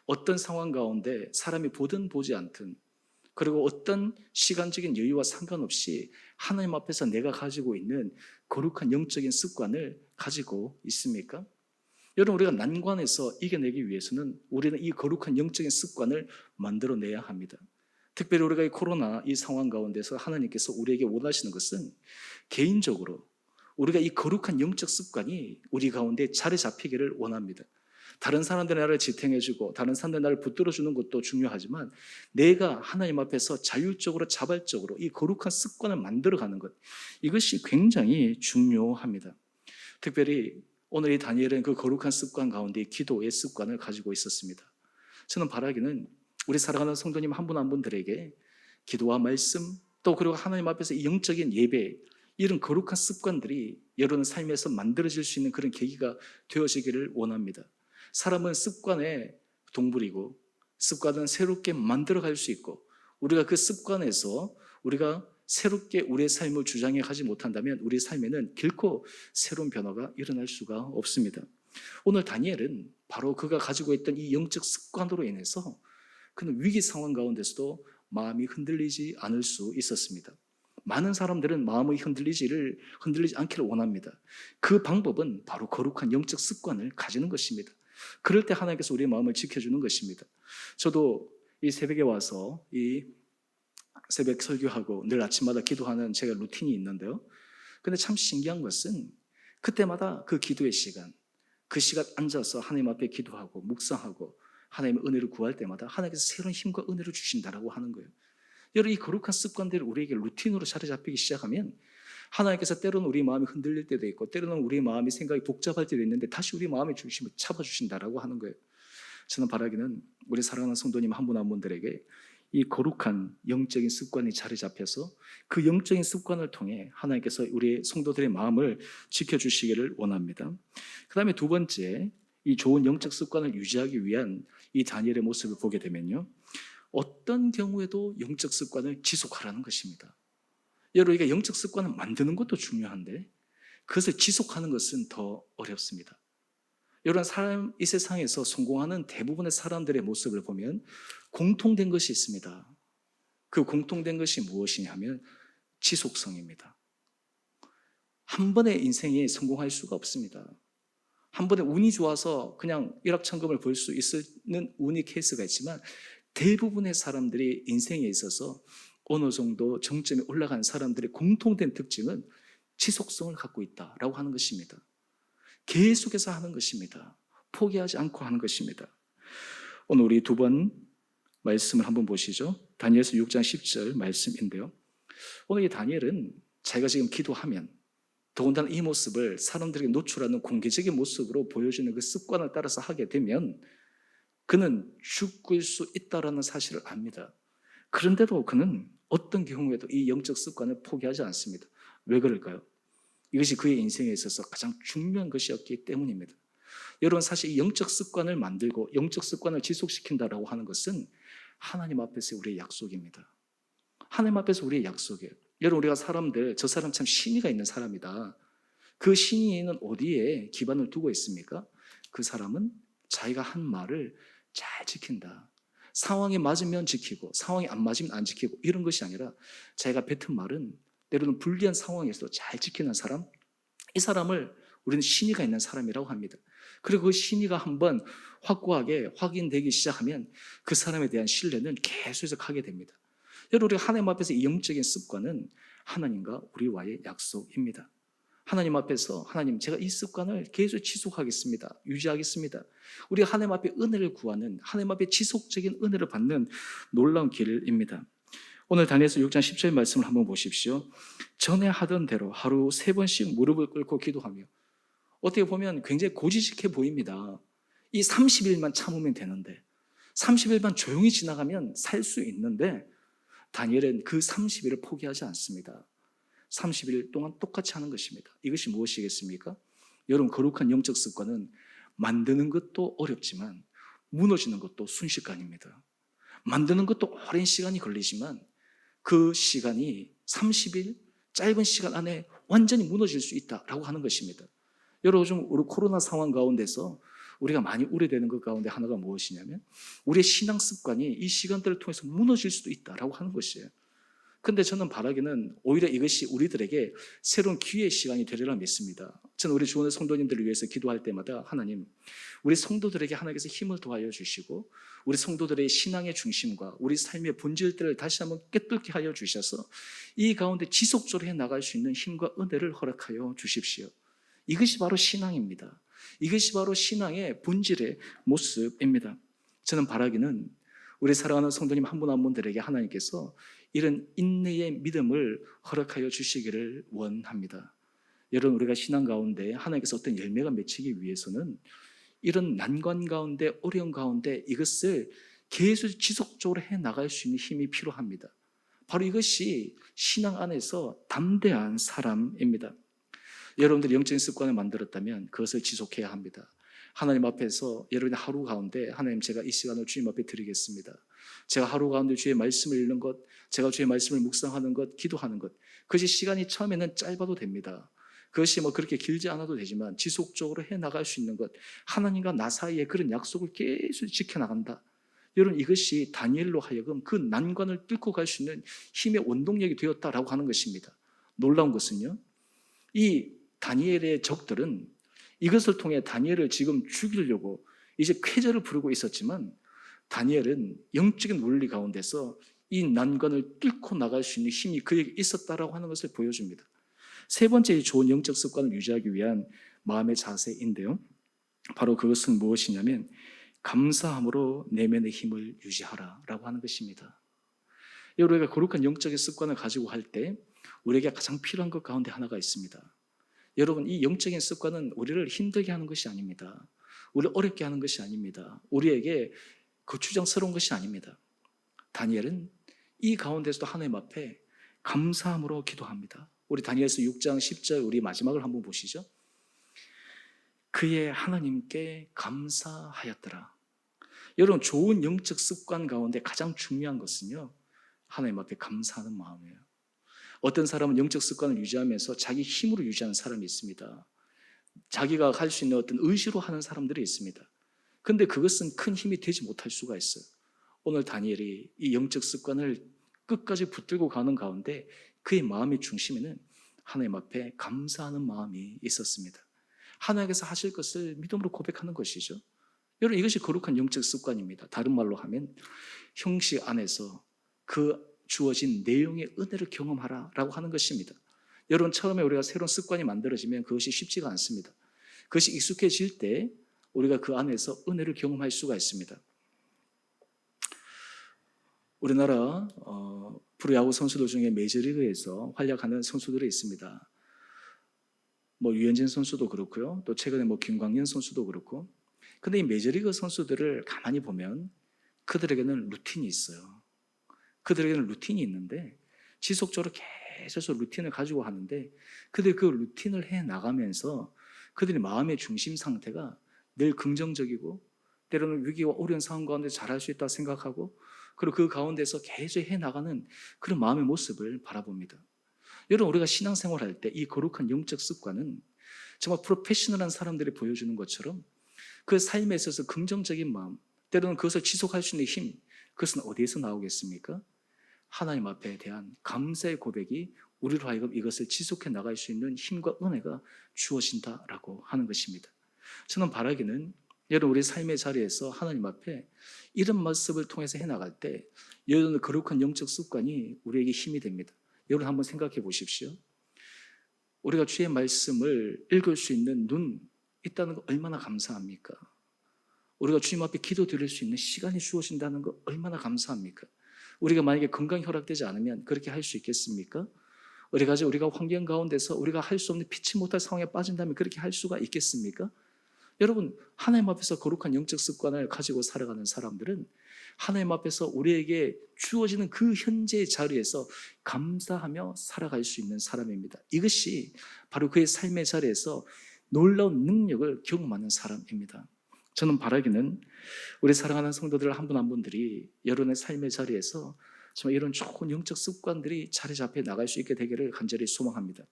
어떤 상황 가운데 사람이 보든 보지 않든, 그리고 어떤 시간적인 여유와 상관없이 하나님 앞에서 내가 가지고 있는 거룩한 영적인 습관을 가지고 있습니까? 여러분, 우리가 난관에서 이겨내기 위해서는 우리는 이 거룩한 영적인 습관을 만들어내야 합니다. 특별히 우리가 이 코로나 이 상황 가운데서 하나님께서 우리에게 원하시는 것은 개인적으로 우리가 이 거룩한 영적 습관이 우리 가운데 자리 잡히기를 원합니다. 다른 사람들이 나를 지탱해주고 다른 사람들이 나를 붙들어주는 것도 중요하지만 내가 하나님 앞에서 자율적으로 자발적으로 이 거룩한 습관을 만들어가는 것, 이것이 굉장히 중요합니다. 특별히 오늘 이 다니엘은 그 거룩한 습관 가운데 기도의 습관을 가지고 있었습니다. 저는 바라기는 우리 살아가는 성도님 한 분 한 분들에게 기도와 말씀, 또 그리고 하나님 앞에서 이 영적인 예배, 이런 거룩한 습관들이 여러분 삶에서 만들어질 수 있는 그런 계기가 되어지기를 원합니다. 사람은 습관의 동물이고 습관은 새롭게 만들어갈 수 있고 우리가 그 습관에서 우리가 새롭게 우리의 삶을 주장해 가지 못한다면 우리 삶에는 결코 새로운 변화가 일어날 수가 없습니다. 오늘 다니엘은 바로 그가 가지고 있던 이 영적 습관으로 인해서 그는 위기 상황 가운데서도 마음이 흔들리지 않을 수 있었습니다. 많은 사람들은 마음이 흔들리지 않기를 원합니다. 그 방법은 바로 거룩한 영적 습관을 가지는 것입니다. 그럴 때 하나님께서 우리의 마음을 지켜주는 것입니다. 저도 이 새벽에 와서 이 새벽 설교하고 늘 아침마다 기도하는 제가 루틴이 있는데요. 근데 참 신기한 것은 그때마다 그 기도의 시간, 그 시간 앉아서 하나님 앞에 기도하고 묵상하고 하나님의 은혜를 구할 때마다 하나님께서 새로운 힘과 은혜를 주신다라고 하는 거예요. 여러분, 이 거룩한 습관들이 우리에게 루틴으로 자리 잡히기 시작하면 하나님께서 때로는 우리 마음이 흔들릴 때도 있고 때로는 우리 마음이 생각이 복잡할 때도 있는데 다시 우리 마음의 중심을 잡아주신다라고 하는 거예요. 저는 바라기는 우리 사랑하는 성도님 한 분 한 분들에게 이 거룩한 영적인 습관이 자리 잡혀서 그 영적인 습관을 통해 하나님께서 우리 성도들의 마음을 지켜주시기를 원합니다. 그 다음에 두 번째, 이 좋은 영적 습관을 유지하기 위한 이 다니엘의 모습을 보게 되면요, 어떤 경우에도 영적 습관을 지속하라는 것입니다. 여러분, 우리가 영적 습관을 만드는 것도 중요한데 그것을 지속하는 것은 더 어렵습니다. 여러분, 이 세상에서 성공하는 대부분의 사람들의 모습을 보면 공통된 것이 있습니다. 그 공통된 것이 무엇이냐면 지속성입니다. 한 번의 인생에 성공할 수가 없습니다. 한 번에 운이 좋아서 그냥 일확천금을 벌 수 있는 운이 케이스가 있지만 대부분의 사람들이 인생에 있어서 어느 정도 정점에 올라간 사람들의 공통된 특징은 지속성을 갖고 있다라고 하는 것입니다. 계속해서 하는 것입니다. 포기하지 않고 하는 것입니다. 오늘 우리 두 번 말씀을 한번 보시죠. 다니엘서 6장 10절 말씀인데요. 오늘 이 다니엘은 자기가 지금 기도하면 더군다나 이 모습을 사람들에게 노출하는 공개적인 모습으로 보여주는 그 습관을 따라서 하게 되면 그는 죽을 수 있다라는 사실을 압니다. 그런데도 그는 어떤 경우에도 이 영적 습관을 포기하지 않습니다. 왜 그럴까요? 이것이 그의 인생에 있어서 가장 중요한 것이었기 때문입니다. 여러분, 사실 이 영적 습관을 만들고 영적 습관을 지속시킨다라고 하는 것은 하나님 앞에서 우리의 약속입니다. 하나님 앞에서 우리의 약속이에요. 여러분, 우리가 저 사람 참 신의가 있는 사람이다. 그 신의는 어디에 기반을 두고 있습니까? 그 사람은 자기가 한 말을 잘 지킨다. 상황이 맞으면 지키고 상황이 안 맞으면 안 지키고 이런 것이 아니라 자기가 뱉은 말은 때로는 불리한 상황에서도 잘 지키는 사람, 이 사람을 우리는 신의가 있는 사람이라고 합니다. 그리고 그 신의가 한번 확고하게 확인되기 시작하면 그 사람에 대한 신뢰는 계속해서 가게 됩니다. 여러분, 우리 하나님 앞에서 이 영적인 습관은 하나님과 우리와의 약속입니다. 하나님 앞에서 하나님, 제가 이 습관을 계속 지속하겠습니다. 유지하겠습니다. 우리가 하나님 앞에 은혜를 구하는, 하나님 앞에 지속적인 은혜를 받는 놀라운 길입니다. 오늘 다니엘서 6장 10절 말씀을 한번 보십시오. 전에 하던 대로 하루 3번씩 무릎을 꿇고 기도하며, 어떻게 보면 굉장히 고지식해 보입니다. 이 30일만 참으면 되는데 30일만 조용히 지나가면 살 수 있는데 다니엘은 그 30일을 포기하지 않습니다. 30일 동안 똑같이 하는 것입니다. 이것이 무엇이겠습니까? 여러분, 거룩한 영적 습관은 만드는 것도 어렵지만 무너지는 것도 순식간입니다. 만드는 것도 오랜 시간이 걸리지만 그 시간이 30일, 짧은 시간 안에 완전히 무너질 수 있다라고 하는 것입니다. 여러분, 요즘 우리 코로나 상황 가운데서 우리가 많이 우려되는 것 가운데 하나가 무엇이냐면 우리의 신앙 습관이 이 시간들을 통해서 무너질 수도 있다라고 하는 것이에요. 근데 저는 바라기는 오히려 이것이 우리들에게 새로운 기회의 시간이 되리라 믿습니다. 저는 우리 주원의 성도님들을 위해서 기도할 때마다 하나님, 우리 성도들에게 하나님께서 힘을 더하여 주시고 우리 성도들의 신앙의 중심과 우리 삶의 본질들을 다시 한번 깨뚫게 하여 주셔서 이 가운데 지속적으로 해나갈 수 있는 힘과 은혜를 허락하여 주십시오. 이것이 바로 신앙입니다. 이것이 바로 신앙의 본질의 모습입니다. 저는 바라기는 우리 사랑하는 성도님 한 분 한 분들에게 하나님께서 이런 인내의 믿음을 허락하여 주시기를 원합니다. 여러분, 우리가 신앙 가운데 하나님께서 어떤 열매가 맺히기 위해서는 이런 난관 가운데, 어려운 가운데 이것을 계속 지속적으로 해나갈 수 있는 힘이 필요합니다. 바로 이것이 신앙 안에서 담대한 사람입니다. 여러분들이 영적인 습관을 만들었다면 그것을 지속해야 합니다. 하나님 앞에서 여러분의 하루 가운데 하나님, 제가 이 시간을 주님 앞에 드리겠습니다. 제가 하루 가운데 주의 말씀을 읽는 것, 제가 주의 말씀을 묵상하는 것, 기도하는 것, 그것이 시간이 처음에는 짧아도 됩니다. 그것이 그렇게 길지 않아도 되지만 지속적으로 해나갈 수 있는 것, 하나님과 나 사이에 그런 약속을 계속 지켜나간다. 여러분, 이것이 다니엘로 하여금 그 난관을 뚫고 갈 수 있는 힘의 원동력이 되었다라고 하는 것입니다. 놀라운 것은요, 이 다니엘의 적들은 이것을 통해 다니엘을 지금 죽이려고 이제 쾌재를 부르고 있었지만 다니엘은 영적인 원리 가운데서 이 난관을 뚫고 나갈 수 있는 힘이 그에게 있었다라고 하는 것을 보여줍니다. 세 번째, 좋은 영적 습관을 유지하기 위한 마음의 자세인데요, 바로 그것은 무엇이냐면 감사함으로 내면의 힘을 유지하라라고 하는 것입니다. 우리가 거룩한 영적인 습관을 가지고 할 때 우리에게 가장 필요한 것 가운데 하나가 있습니다. 여러분, 이 영적인 습관은 우리를 힘들게 하는 것이 아닙니다. 우리를 어렵게 하는 것이 아닙니다. 우리에게 거추장스러운 것이 아닙니다. 다니엘은 이 가운데서도 하나님 앞에 감사함으로 기도합니다. 우리 다니엘서 6장 10절 우리 마지막을 한번 보시죠. 그의 하나님께 감사하였더라. 여러분, 좋은 영적 습관 가운데 가장 중요한 것은요, 하나님 앞에 감사하는 마음이에요. 어떤 사람은 영적 습관을 유지하면서 자기 힘으로 유지하는 사람이 있습니다. 자기가 할 수 있는 어떤 의지로 하는 사람들이 있습니다. 근데 그것은 큰 힘이 되지 못할 수가 있어요. 오늘 다니엘이 이 영적 습관을 끝까지 붙들고 가는 가운데 그의 마음의 중심에는 하나님 앞에 감사하는 마음이 있었습니다. 하나님께서 하실 것을 믿음으로 고백하는 것이죠. 여러분, 이것이 거룩한 영적 습관입니다. 다른 말로 하면 형식 안에서 그 주어진 내용의 은혜를 경험하라 라고 하는 것입니다. 여러분, 처음에 우리가 새로운 습관이 만들어지면 그것이 쉽지가 않습니다. 그것이 익숙해질 때 우리가 그 안에서 은혜를 경험할 수가 있습니다. 우리나라 프로야구 선수들 중에 메이저리그에서 활약하는 선수들이 있습니다. 유현진 선수도 그렇고요. 또 최근에 김광현 선수도 그렇고. 근데 이 메이저리그 선수들을 가만히 보면 그들에게는 루틴이 있어요. 그들에게는 루틴이 있는데 지속적으로 계속 루틴을 가지고 하는데 그들이 그 루틴을 해 나가면서 그들의 마음의 중심 상태가 늘 긍정적이고 때로는 위기와 어려운 상황 가운데 잘할 수 있다고 생각하고 그리고 그 가운데서 계속 해 나가는 그런 마음의 모습을 바라봅니다. 여러분, 우리가 신앙생활할 때 이 거룩한 영적 습관은 정말 프로페셔널한 사람들이 보여주는 것처럼 그 삶에 있어서 긍정적인 마음, 때로는 그것을 지속할 수 있는 힘, 그것은 어디에서 나오겠습니까? 하나님 앞에 대한 감사의 고백이 우리로 하여금 이것을 지속해 나갈 수 있는 힘과 은혜가 주어진다라고 하는 것입니다. 저는 바라기는 여러분, 우리 삶의 자리에서 하나님 앞에 이런 모습을 통해서 해나갈 때 여러분의 거룩한 영적 습관이 우리에게 힘이 됩니다. 여러분, 한번 생각해 보십시오. 우리가 주의 말씀을 읽을 수 있는 눈 있다는 거 얼마나 감사합니까? 우리가 주님 앞에 기도 드릴 수 있는 시간이 주어진다는 거 얼마나 감사합니까? 우리가 만약에 건강이 허락되지 않으면 그렇게 할 수 있겠습니까? 우리가 환경 가운데서 우리가 할 수 없는 피치 못할 상황에 빠진다면 그렇게 할 수가 있겠습니까? 여러분, 하나님 앞에서 거룩한 영적 습관을 가지고 살아가는 사람들은 하나님 앞에서 우리에게 주어지는 그 현재의 자리에서 감사하며 살아갈 수 있는 사람입니다. 이것이 바로 그의 삶의 자리에서 놀라운 능력을 경험하는 사람입니다. 저는 바라기는 우리 사랑하는 성도들 한 분 한 분들이 여러분의 삶의 자리에서 정말 이런 좋은 영적 습관들이 자리 잡혀 나갈 수 있게 되기를 간절히 소망합니다.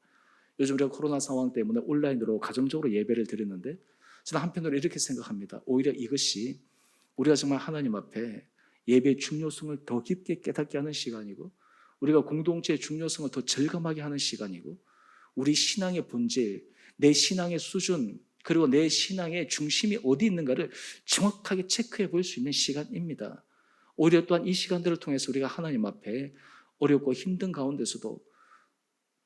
요즘 우리가 코로나 상황 때문에 온라인으로 가정적으로 예배를 드렸는데 저는 한편으로 이렇게 생각합니다. 오히려 이것이 우리가 정말 하나님 앞에 예배의 중요성을 더 깊게 깨닫게 하는 시간이고 우리가 공동체의 중요성을 더 절감하게 하는 시간이고 우리 신앙의 본질, 내 신앙의 수준 그리고 내 신앙의 중심이 어디 있는가를 정확하게 체크해 볼 수 있는 시간입니다. 오히려 또한 이 시간들을 통해서 우리가 하나님 앞에 어렵고 힘든 가운데서도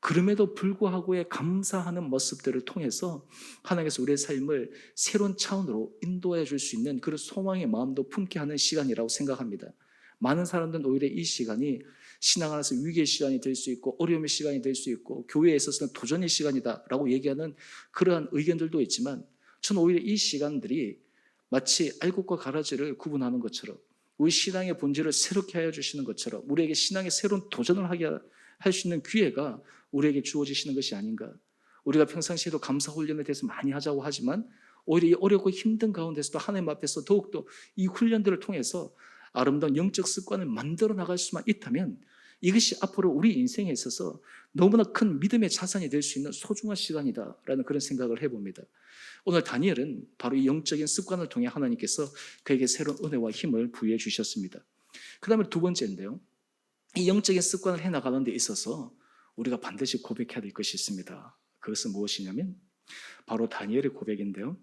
그럼에도 불구하고의 감사하는 모습들을 통해서 하나님께서 우리의 삶을 새로운 차원으로 인도해 줄 수 있는 그런 소망의 마음도 품게 하는 시간이라고 생각합니다. 많은 사람들은 오히려 이 시간이 신앙 안에서 위기의 시간이 될 수 있고 어려움의 시간이 될 수 있고 교회에 있어서는 도전의 시간이다라고 얘기하는 그러한 의견들도 있지만 저는 오히려 이 시간들이 마치 알곡과 가라지를 구분하는 것처럼 우리 신앙의 본질을 새롭게 하여 주시는 것처럼 우리에게 신앙의 새로운 도전을 하게 할 수 있는 기회가 우리에게 주어지시는 것이 아닌가. 우리가 평상시에도 감사 훈련에 대해서 많이 하자고 하지만 오히려 이 어렵고 힘든 가운데서도 하나님 앞에서 더욱더 이 훈련들을 통해서 아름다운 영적 습관을 만들어 나갈 수만 있다면 이것이 앞으로 우리 인생에 있어서 너무나 큰 믿음의 자산이 될 수 있는 소중한 시간이다라는 그런 생각을 해봅니다. 오늘 다니엘은 바로 이 영적인 습관을 통해 하나님께서 그에게 새로운 은혜와 힘을 부여해 주셨습니다. 그 다음에 두 번째인데요. 이 영적인 습관을 해나가는 데 있어서 우리가 반드시 고백해야 될 것이 있습니다. 그것은 무엇이냐면 바로 다니엘의 고백인데요.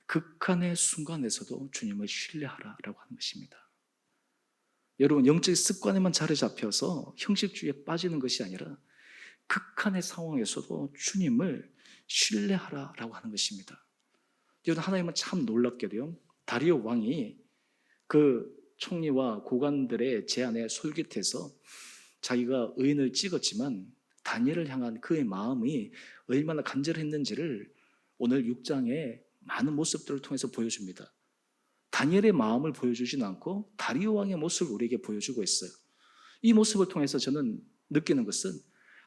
극한의 순간에서도 주님을 신뢰하라라고 하는 것입니다. 여러분, 영적인 습관에만 자리 잡혀서 형식주의에 빠지는 것이 아니라 극한의 상황에서도 주님을 신뢰하라라고 하는 것입니다. 여러분, 하나님은 참 놀랍게도요. 다리오 왕이 그 총리와 고관들의 제안에 솔깃해서 자기가 의인을 찍었지만 다니엘을 향한 그의 마음이 얼마나 간절했는지를 오늘 6장의 많은 모습들을 통해서 보여줍니다. 다니엘의 마음을 보여주지는 않고 다리오 왕의 모습을 우리에게 보여주고 있어요. 이 모습을 통해서 저는 느끼는 것은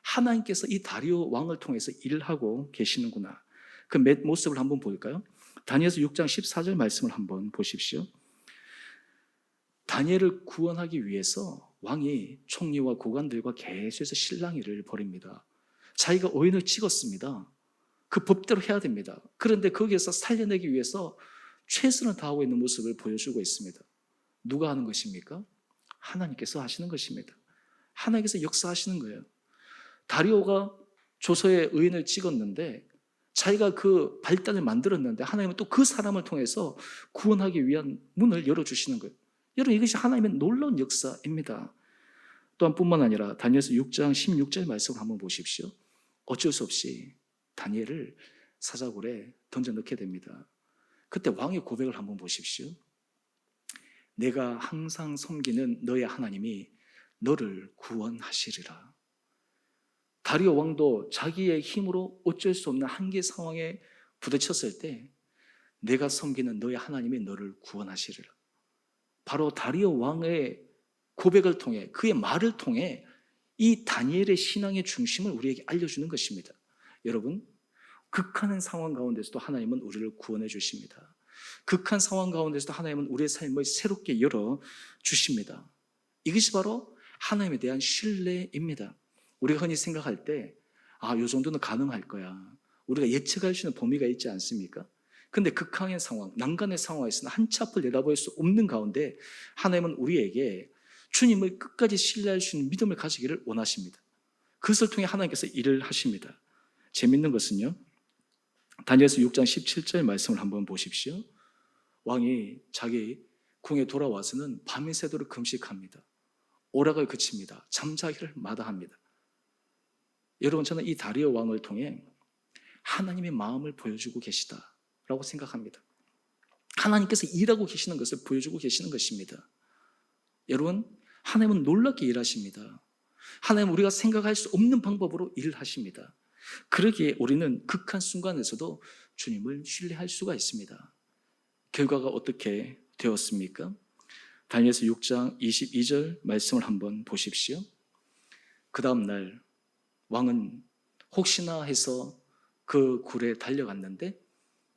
하나님께서 이 다리오 왕을 통해서 일을 하고 계시는구나. 그 모습을 한번 볼까요? 다니엘서 6장 14절 말씀을 한번 보십시오. 다니엘을 구원하기 위해서 왕이 총리와 고관들과 계속해서 실랑이를 벌입니다. 자기가 오인을 찍었습니다. 그 법대로 해야 됩니다. 그런데 거기에서 살려내기 위해서 최선을 다하고 있는 모습을 보여주고 있습니다. 누가 하는 것입니까? 하나님께서 하시는 것입니다. 하나님께서 역사하시는 거예요. 다리오가 조서에 의인을 찍었는데 자기가 그 발단을 만들었는데 하나님은 또 그 사람을 통해서 구원하기 위한 문을 열어주시는 거예요. 여러분, 이것이 하나님의 놀라운 역사입니다. 또한 뿐만 아니라 다니엘서 6장 16절 말씀을 한번 보십시오. 어쩔 수 없이 다니엘을 사자굴에 던져 넣게 됩니다. 그때 왕의 고백을 한번 보십시오. 내가 항상 섬기는 너의 하나님이 너를 구원하시리라. 다리오 왕도 자기의 힘으로 어쩔 수 없는 한계 상황에 부딪혔을 때 내가 섬기는 너의 하나님이 너를 구원하시리라. 바로 다리오 왕의 고백을 통해, 그의 말을 통해 이 다니엘의 신앙의 중심을 우리에게 알려주는 것입니다. 여러분, 극한 상황 가운데서도 하나님은 우리를 구원해 주십니다. 극한 상황 가운데서도 하나님은 우리의 삶을 새롭게 열어주십니다. 이것이 바로 하나님에 대한 신뢰입니다. 우리가 흔히 생각할 때 이 정도는 가능할 거야. 우리가 예측할 수 있는 범위가 있지 않습니까? 근데 극한의 상황, 난간의 상황에서는 한 치 앞을 내다볼 수 없는 가운데 하나님은 우리에게 주님을 끝까지 신뢰할 수 있는 믿음을 가지기를 원하십니다. 그것을 통해 하나님께서 일을 하십니다. 재밌는 것은요, 다니엘서 6장 17절 말씀을 한번 보십시오. 왕이 자기 궁에 돌아와서는 밤이 새도록 금식합니다. 오락을 그칩니다. 잠자기를 마다합니다. 여러분, 저는 이 다리오 왕을 통해 하나님의 마음을 보여주고 계시다라고 생각합니다. 하나님께서 일하고 계시는 것을 보여주고 계시는 것입니다. 여러분, 하나님은 놀랍게 일하십니다. 하나님은 우리가 생각할 수 없는 방법으로 일을 하십니다. 그러기에 우리는 극한 순간에서도 주님을 신뢰할 수가 있습니다. 결과가 어떻게 되었습니까? 다니엘서 6장 22절 말씀을 한번 보십시오. 그 다음 날 왕은 혹시나 해서 그 굴에 달려갔는데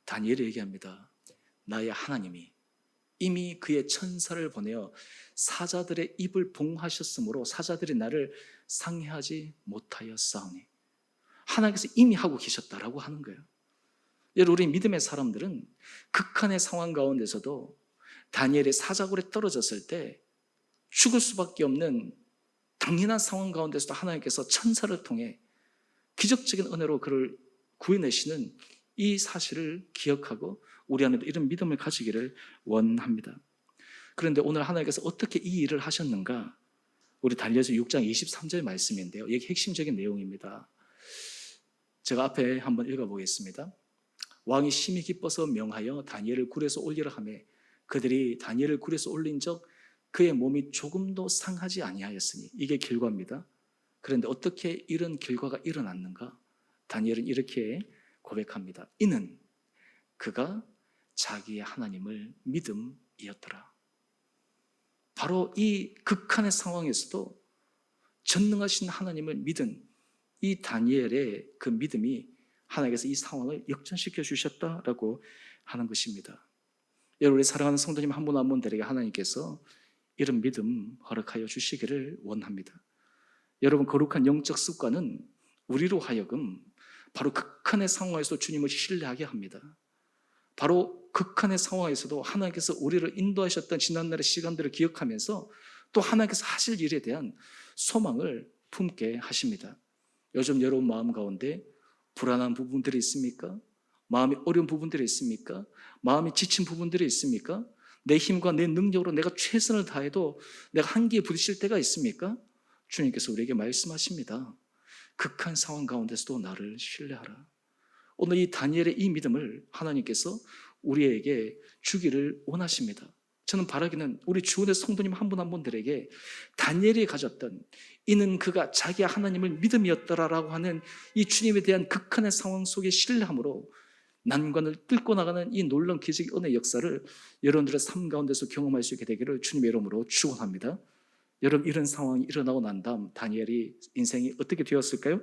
다니엘이 얘기합니다. 나의 하나님이 이미 그의 천사를 보내어 사자들의 입을 봉하셨으므로 사자들이 나를 상해하지 못하였사오니. 하나님께서 이미 하고 계셨다라고 하는 거예요. 여러분, 우리 믿음의 사람들은 극한의 상황 가운데서도 다니엘이 사자굴에 떨어졌을 때 죽을 수밖에 없는 당연한 상황 가운데서도 하나님께서 천사를 통해 기적적인 은혜로 그를 구해내시는 이 사실을 기억하고 우리 안에도 이런 믿음을 가지기를 원합니다. 그런데 오늘 하나님께서 어떻게 이 일을 하셨는가? 우리 다니엘서 6장 23절 말씀인데요, 이게 핵심적인 내용입니다. 제가 앞에 한번 읽어보겠습니다. 왕이 심히 기뻐서 명하여 다니엘을 굴에서 올리라 하며 그들이 다니엘을 굴에서 올린 적 그의 몸이 조금도 상하지 아니하였으니. 이게 결과입니다. 그런데 어떻게 이런 결과가 일어났는가? 다니엘은 이렇게 고백합니다. 이는 그가 자기의 하나님을 믿음이었더라. 바로 이 극한의 상황에서도 전능하신 하나님을 믿은 이 다니엘의 그 믿음이 하나님께서 이 상황을 역전시켜 주셨다라고 하는 것입니다. 여러분, 우리 사랑하는 성도님 한 분 한 분들에게 하나님께서 이런 믿음 허락하여 주시기를 원합니다. 여러분, 거룩한 영적 습관은 우리로 하여금 바로 극한의 상황에서 주님을 신뢰하게 합니다. 바로 극한의 상황에서도 하나님께서 우리를 인도하셨던 지난날의 시간들을 기억하면서 또 하나님께서 하실 일에 대한 소망을 품게 하십니다. 요즘 여러분 마음 가운데 불안한 부분들이 있습니까? 마음이 어려운 부분들이 있습니까? 마음이 지친 부분들이 있습니까? 내 힘과 내 능력으로 내가 최선을 다해도 내가 한계에 부딪힐 때가 있습니까? 주님께서 우리에게 말씀하십니다. 극한 상황 가운데서도 나를 신뢰하라. 오늘 이 다니엘의 이 믿음을 하나님께서 우리에게 주기를 원하십니다. 저는 바라기는 우리 주원의 성도님 한 분 한 분들에게 다니엘이 가졌던 이는 그가 자기 하나님을 믿음이었더라라고 하는 이 주님에 대한 극한의 상황 속의 신뢰함으로 난관을 뚫고 나가는 이 놀라운 기적의 은혜의 역사를 여러분들의 삶 가운데서 경험할 수 있게 되기를 주님의 이름으로 축원합니다. 여러분, 이런 상황이 일어나고 난 다음 다니엘이 인생이 어떻게 되었을까요?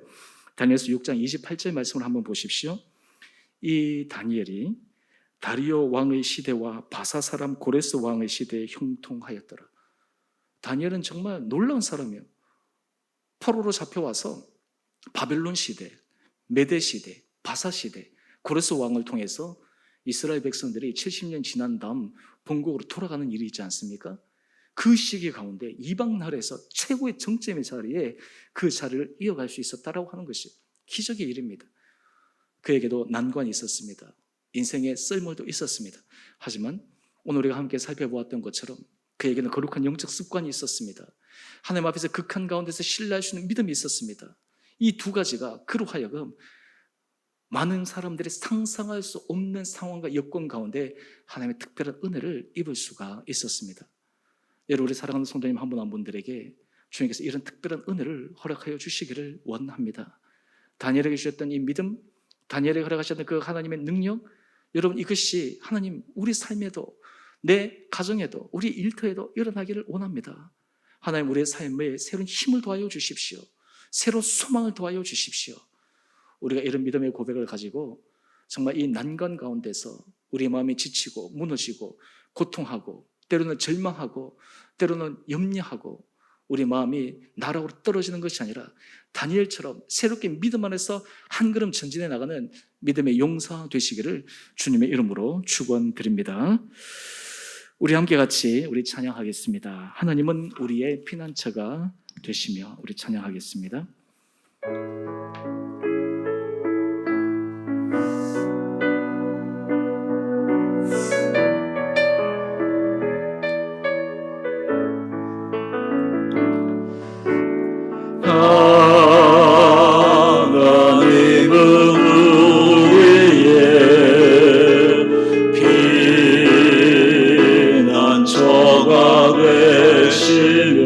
다니엘서 6장 28절 말씀을 한번 보십시오. 이 다니엘이 다리오 왕의 시대와 바사 사람 고레스 왕의 시대에 형통하였더라. 다니엘은 정말 놀라운 사람이에요. 포로로 잡혀와서 바벨론 시대, 메대 시대, 바사 시대, 고레스 왕을 통해서 이스라엘 백성들이 70년 지난 다음 본국으로 돌아가는 일이 있지 않습니까? 그 시기 가운데 이방 나라에서 최고의 정점의 자리에 그 자리를 이어갈 수 있었다라고 하는 것이 기적의 일입니다. 그에게도 난관이 있었습니다. 인생의 썰물도 있었습니다. 하지만 오늘 우리가 함께 살펴보았던 것처럼 그에게는 거룩한 영적 습관이 있었습니다. 하나님 앞에서 극한 가운데서 신뢰할 수 있는 믿음이 있었습니다. 이 두 가지가 그로 하여금 많은 사람들이 상상할 수 없는 상황과 여건 가운데 하나님의 특별한 은혜를 입을 수가 있었습니다. 여러분, 우리 사랑하는 성도님 한 분 한 분들에게 주님께서 이런 특별한 은혜를 허락하여 주시기를 원합니다. 다니엘에게 주셨던 이 믿음, 다니엘에게 허락하셨던 그 하나님의 능력, 여러분, 이것이 하나님 우리 삶에도, 내 가정에도, 우리 일터에도 일어나기를 원합니다. 하나님, 우리의 삶에 새로운 힘을 더하여 주십시오. 새로운 소망을 더하여 주십시오. 우리가 이런 믿음의 고백을 가지고 정말 이 난관 가운데서 우리의 마음이 지치고 무너지고 고통하고 때로는 절망하고 때로는 염려하고 우리 마음이 나락으로 떨어지는 것이 아니라 다니엘처럼 새롭게 믿음 안에서 한 걸음 전진해 나가는 믿음의 용사 되시기를 주님의 이름으로 축원드립니다. 우리 함께 같이 우리 찬양하겠습니다. 하나님은 우리의 피난처가 되시며, 우리 찬양하겠습니다. 하나님은 우리의 피난처가 되시며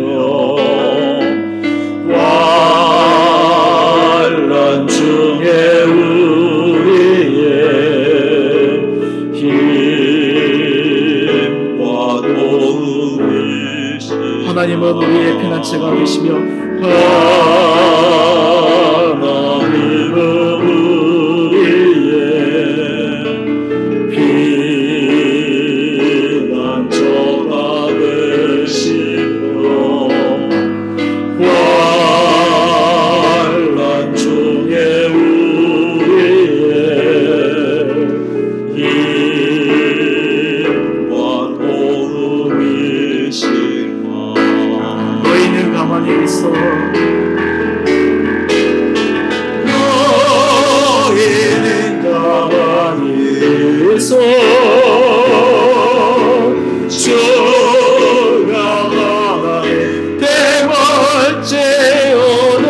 환난 중에 우리의 힘과 도움이시며 하나님은 우리의 피난처가 되시며 하나님은 우리의 피난처가 되시며 환난 중에 우리의 힘과 도움이시며 너희는 가만히 있어. 너희는 가만히 있어 주가 하나의 대벌죄어도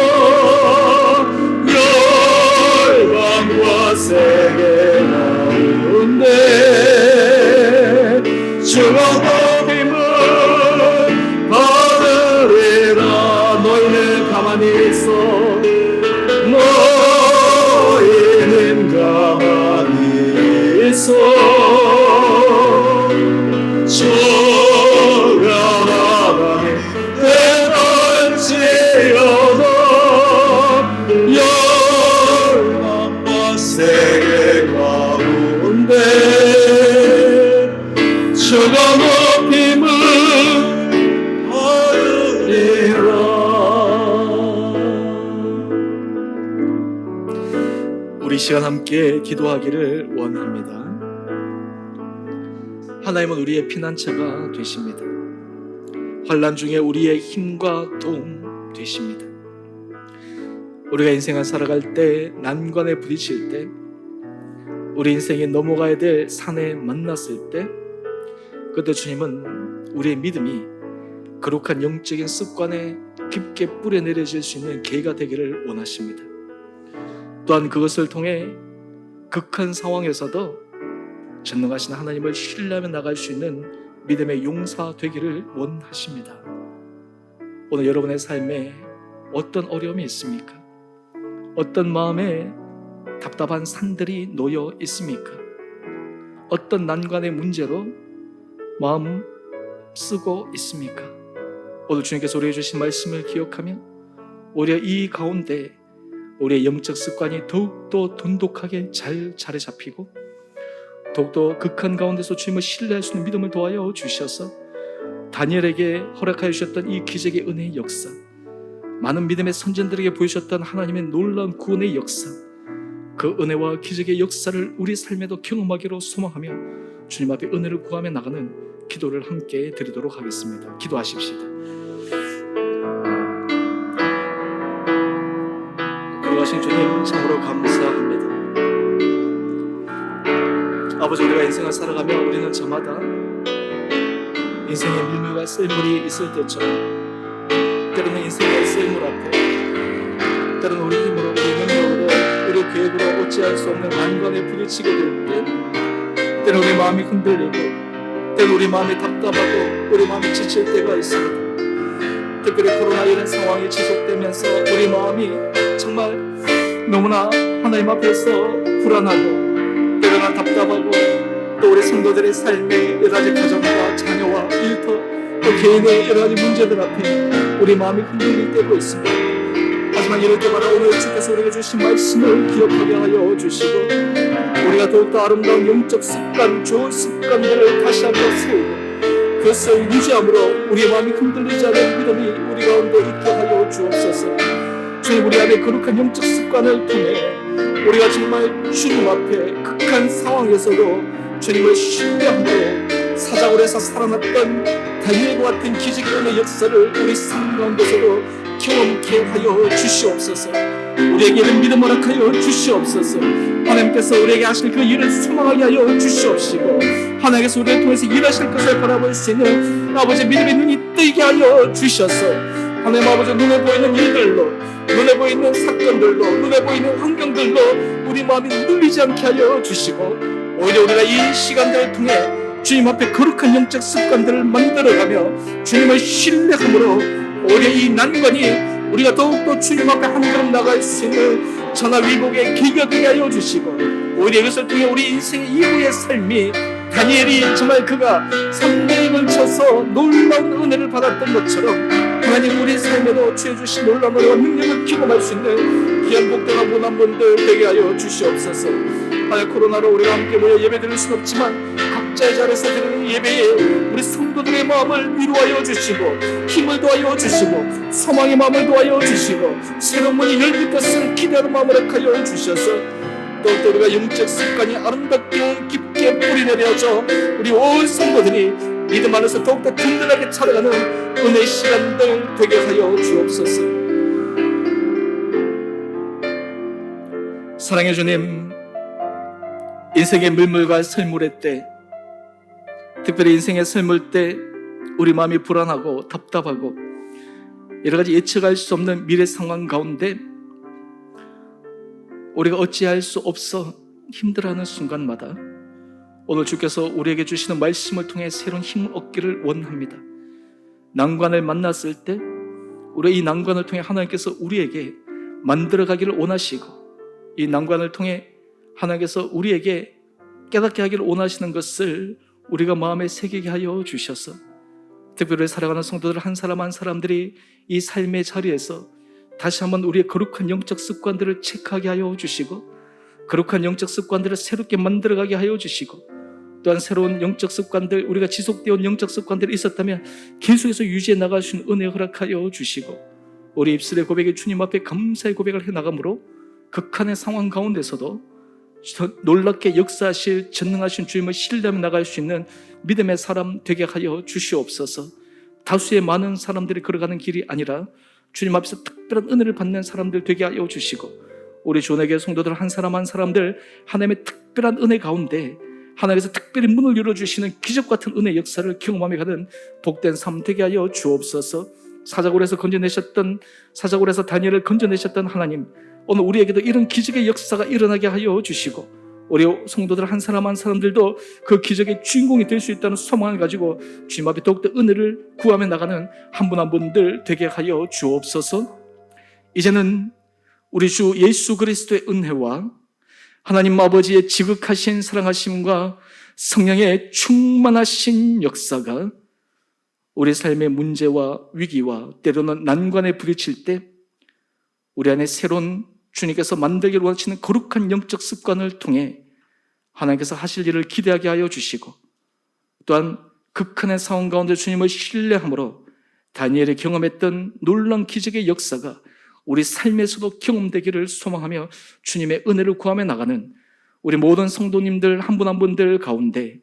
열방과 세계 가운데 주가 높임을 받으리라. 너희는 가만히 있어. 너희는 가만히 있어 주가 하나님 대벌죄어도 열방과 세계 가운데 주가 높임을 받으리라. 우리 시간 함께 기도하기를 원합니다. 하나님은 우리의 피난처가 되십니다. 환난 중에 우리의 힘과 도움 되십니다. 우리가 인생을 살아갈 때, 난관에 부딪힐 때, 우리 인생에 넘어가야 될 산에 만났을 때, 그때 주님은 우리의 믿음이 거룩한 영적인 습관에 깊게 뿌려내려질 수 있는 계기가 되기를 원하십니다. 또한 그것을 통해 극한 상황에서도 전능하신 하나님을 신뢰하며 나갈 수 있는 믿음의 용사 되기를 원하십니다. 오늘 여러분의 삶에 어떤 어려움이 있습니까? 어떤 마음에 답답한 산들이 놓여 있습니까? 어떤 난관의 문제로 마음 쓰고 있습니까? 오늘 주님께서 우리에게 주신 말씀을 기억하며 우리가 이 가운데 우리의 영적 습관이 더욱더 돈독하게 잘 자리 잡히고 더욱더 극한 가운데서 주님을 신뢰할 수 있는 믿음을 도하여 주셔서 다니엘에게 허락하여 주셨던 이 기적의 은혜의 역사, 많은 믿음의 선전들에게 보여주셨던 하나님의 놀라운 구원의 역사, 그 은혜와 기적의 역사를 우리 삶에도 경험하기로 소망하며 주님 앞에 은혜를 구하며 나가는 기도를 함께 드리도록 하겠습니다. 기도하십시다. 거룩하신 주님, 참으로 감사합니다. 아버지, 우리가 인생을 살아가며 우리는 저마다 인생의 밀물과 썰물이 있을 때처럼 때로는 인생의 썰물 앞에, 때로는 우리 힘으로, 우리 능력으로, 우리 계획으로 어찌할 수 없는 난관에 부딪히게 될 때, 때로는 우리 마음이 흔들리고, 때로는 우리 마음이 답답하고, 우리 마음이 지칠 때가 있습니다. 특별히 코로나 이런 상황이 지속되면서 우리 마음이 정말 너무나 하나님 앞에서 불안하고, 때로는 답답하고, 또 우리 성도들의 삶의 여러 가지 가정과 자녀와 일터, 또 개인의 여러 가지 문제들 앞에 우리 마음이 흔들릴 때도 있습니다. 하지만 이럴 때마다 오늘 주께서 우리에게 주신 말씀을 기억하게 하여 주시고, 우리가 더욱더 아름다운 영적 습관, 좋은 습관들을 다시 한번 세우고 그것을 유지함으로 우리의 마음이 흔들리지 않은 믿음이 우리 가운데 있게 하여 주옵소서. 주님, 우리 안에 거룩한 영적 습관을 통해 우리가 정말 주님 앞에 극한 상황에서도 주님을 신뢰함으로 사자굴에서 살아났던 다니엘과 같은 기적의 은혜의 역사를 우리 삶 가운데서도 경험케 하여 주시옵소서. 우리에게 이런 믿음을 허락하여 주시옵소서. 하나님께서 우리에게 하실 그 일을 소망하게 하여 주시옵시고, 하나님께서 우리를 통해서 일하실 것을 바라볼 수 있는 아버지 믿음의 눈이 뜨게 하여 주셔서 하나님 아버지 눈에 보이는 일들로, 눈에 보이는 사건들로, 눈에 보이는 환경들로 우리 마음이 눌리지 않게 하여 주시고, 오히려 우리가 이 시간들을 통해 주님 앞에 거룩한 영적 습관들을 만들어가며 주님을 신뢰함으로 오히려 이 난관이 우리가 더욱더 주님 앞에 한 걸음 나갈 수 있는 전화위복의 계기가 되게 하여 주시고, 오히려 이것을 통해 우리 인생의 이후의 삶이 다니엘이 정말 그가 3년에 걸쳐서 놀라운 은혜를 받았던 것처럼 하나님 우리 삶에도 주여 주신 놀라운 은혜와 능력을 경험할 수 있는 귀한 복되가 모난 분들 되게 하여 주시옵소서. 하나님, 코로나로 우리가 함께 모여 예배 드릴 수는 없지만 각자의 자리에서 드리는 예배에 우리 성도들의 마음을 위로하여 주시고 힘을 도하여 주시고 소망의 마음을 도하여 주시고 새로운 문이 열릴 것을 기대하는 마음을 허락하여 주셔서 더욱더 우리가 영적 습관이 아름답게 깊게 뿌리내려져 우리 온 성도들이 믿음 안에서 더욱더 든든하게 살아가는 은혜의 시간들 되게 하여 주옵소서. 사랑해 주님, 인생의 물물과 설물의 때, 특별히 인생의 설물 때 우리 마음이 불안하고 답답하고 여러 가지 예측할 수 없는 미래 상황 가운데 우리가 어찌할 수 없어 힘들어하는 순간마다 오늘 주께서 우리에게 주시는 말씀을 통해 새로운 힘을 얻기를 원합니다. 난관을 만났을 때 우리 이 난관을 통해 하나님께서 우리에게 만들어가기를 원하시고, 이 난관을 통해 하나님께서 우리에게 깨닫게 하기를 원하시는 것을 우리가 마음에 새기게 하여 주셔서 특별히 살아가는 성도들 한 사람 한 사람들이 이 삶의 자리에서 다시 한번 우리의 거룩한 영적 습관들을 체크하게 하여 주시고, 거룩한 영적 습관들을 새롭게 만들어가게 하여 주시고, 또한 새로운 영적 습관들, 우리가 지속되어 온 영적 습관들이 있었다면 계속해서 유지해 나갈 수 있는 은혜 허락하여 주시고, 우리 입술의 고백에 주님 앞에 감사의 고백을 해나가므로 극한의 상황 가운데서도 놀랍게 역사하실 전능하신 주님을 신뢰하며 나갈 수 있는 믿음의 사람 되게 하여 주시옵소서. 다수의 많은 사람들이 걸어가는 길이 아니라 주님 앞에서 특별한 은혜를 받는 사람들 되게 하여 주시고, 우리 존에게 성도들 한 사람 한 사람들 하나님의 특별한 은혜 가운데 하나님께서 특별히 문을 열어주시는 기적 같은 은혜의 역사를 경험하며 가는 복된 삶 되게 하여 주옵소서. 사자굴에서 다니엘을 건져내셨던 하나님, 오늘 우리에게도 이런 기적의 역사가 일어나게 하여 주시고, 우리 성도들 한 사람 한 사람들도 그 기적의 주인공이 될 수 있다는 소망을 가지고 주님 앞에 더욱더 은혜를 구하며 나가는 한 분 한 분들 되게 하여 주옵소서. 이제는 우리 주 예수 그리스도의 은혜와 하나님 아버지의 지극하신 사랑하심과 성령의 충만하신 역사가 우리 삶의 문제와 위기와 때로는 난관에 부딪힐 때 우리 안에 새로운 주님께서 만들기를 원하시는 거룩한 영적 습관을 통해 하나님께서 하실 일을 기대하게 하여 주시고, 또한 극한의 상황 가운데 주님을 신뢰함으로 다니엘이 경험했던 놀라운 기적의 역사가 우리 삶에서도 경험되기를 소망하며 주님의 은혜를 구하며 나가는 우리 모든 성도님들 한 분 한 분들 가운데,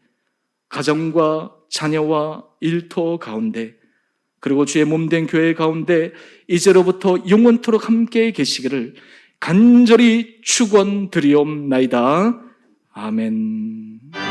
가정과 자녀와 일터 가운데, 그리고 주의 몸된 교회 가운데 이제로부터 영원토록 함께 계시기를 간절히 축원드리옵나이다. 아멘.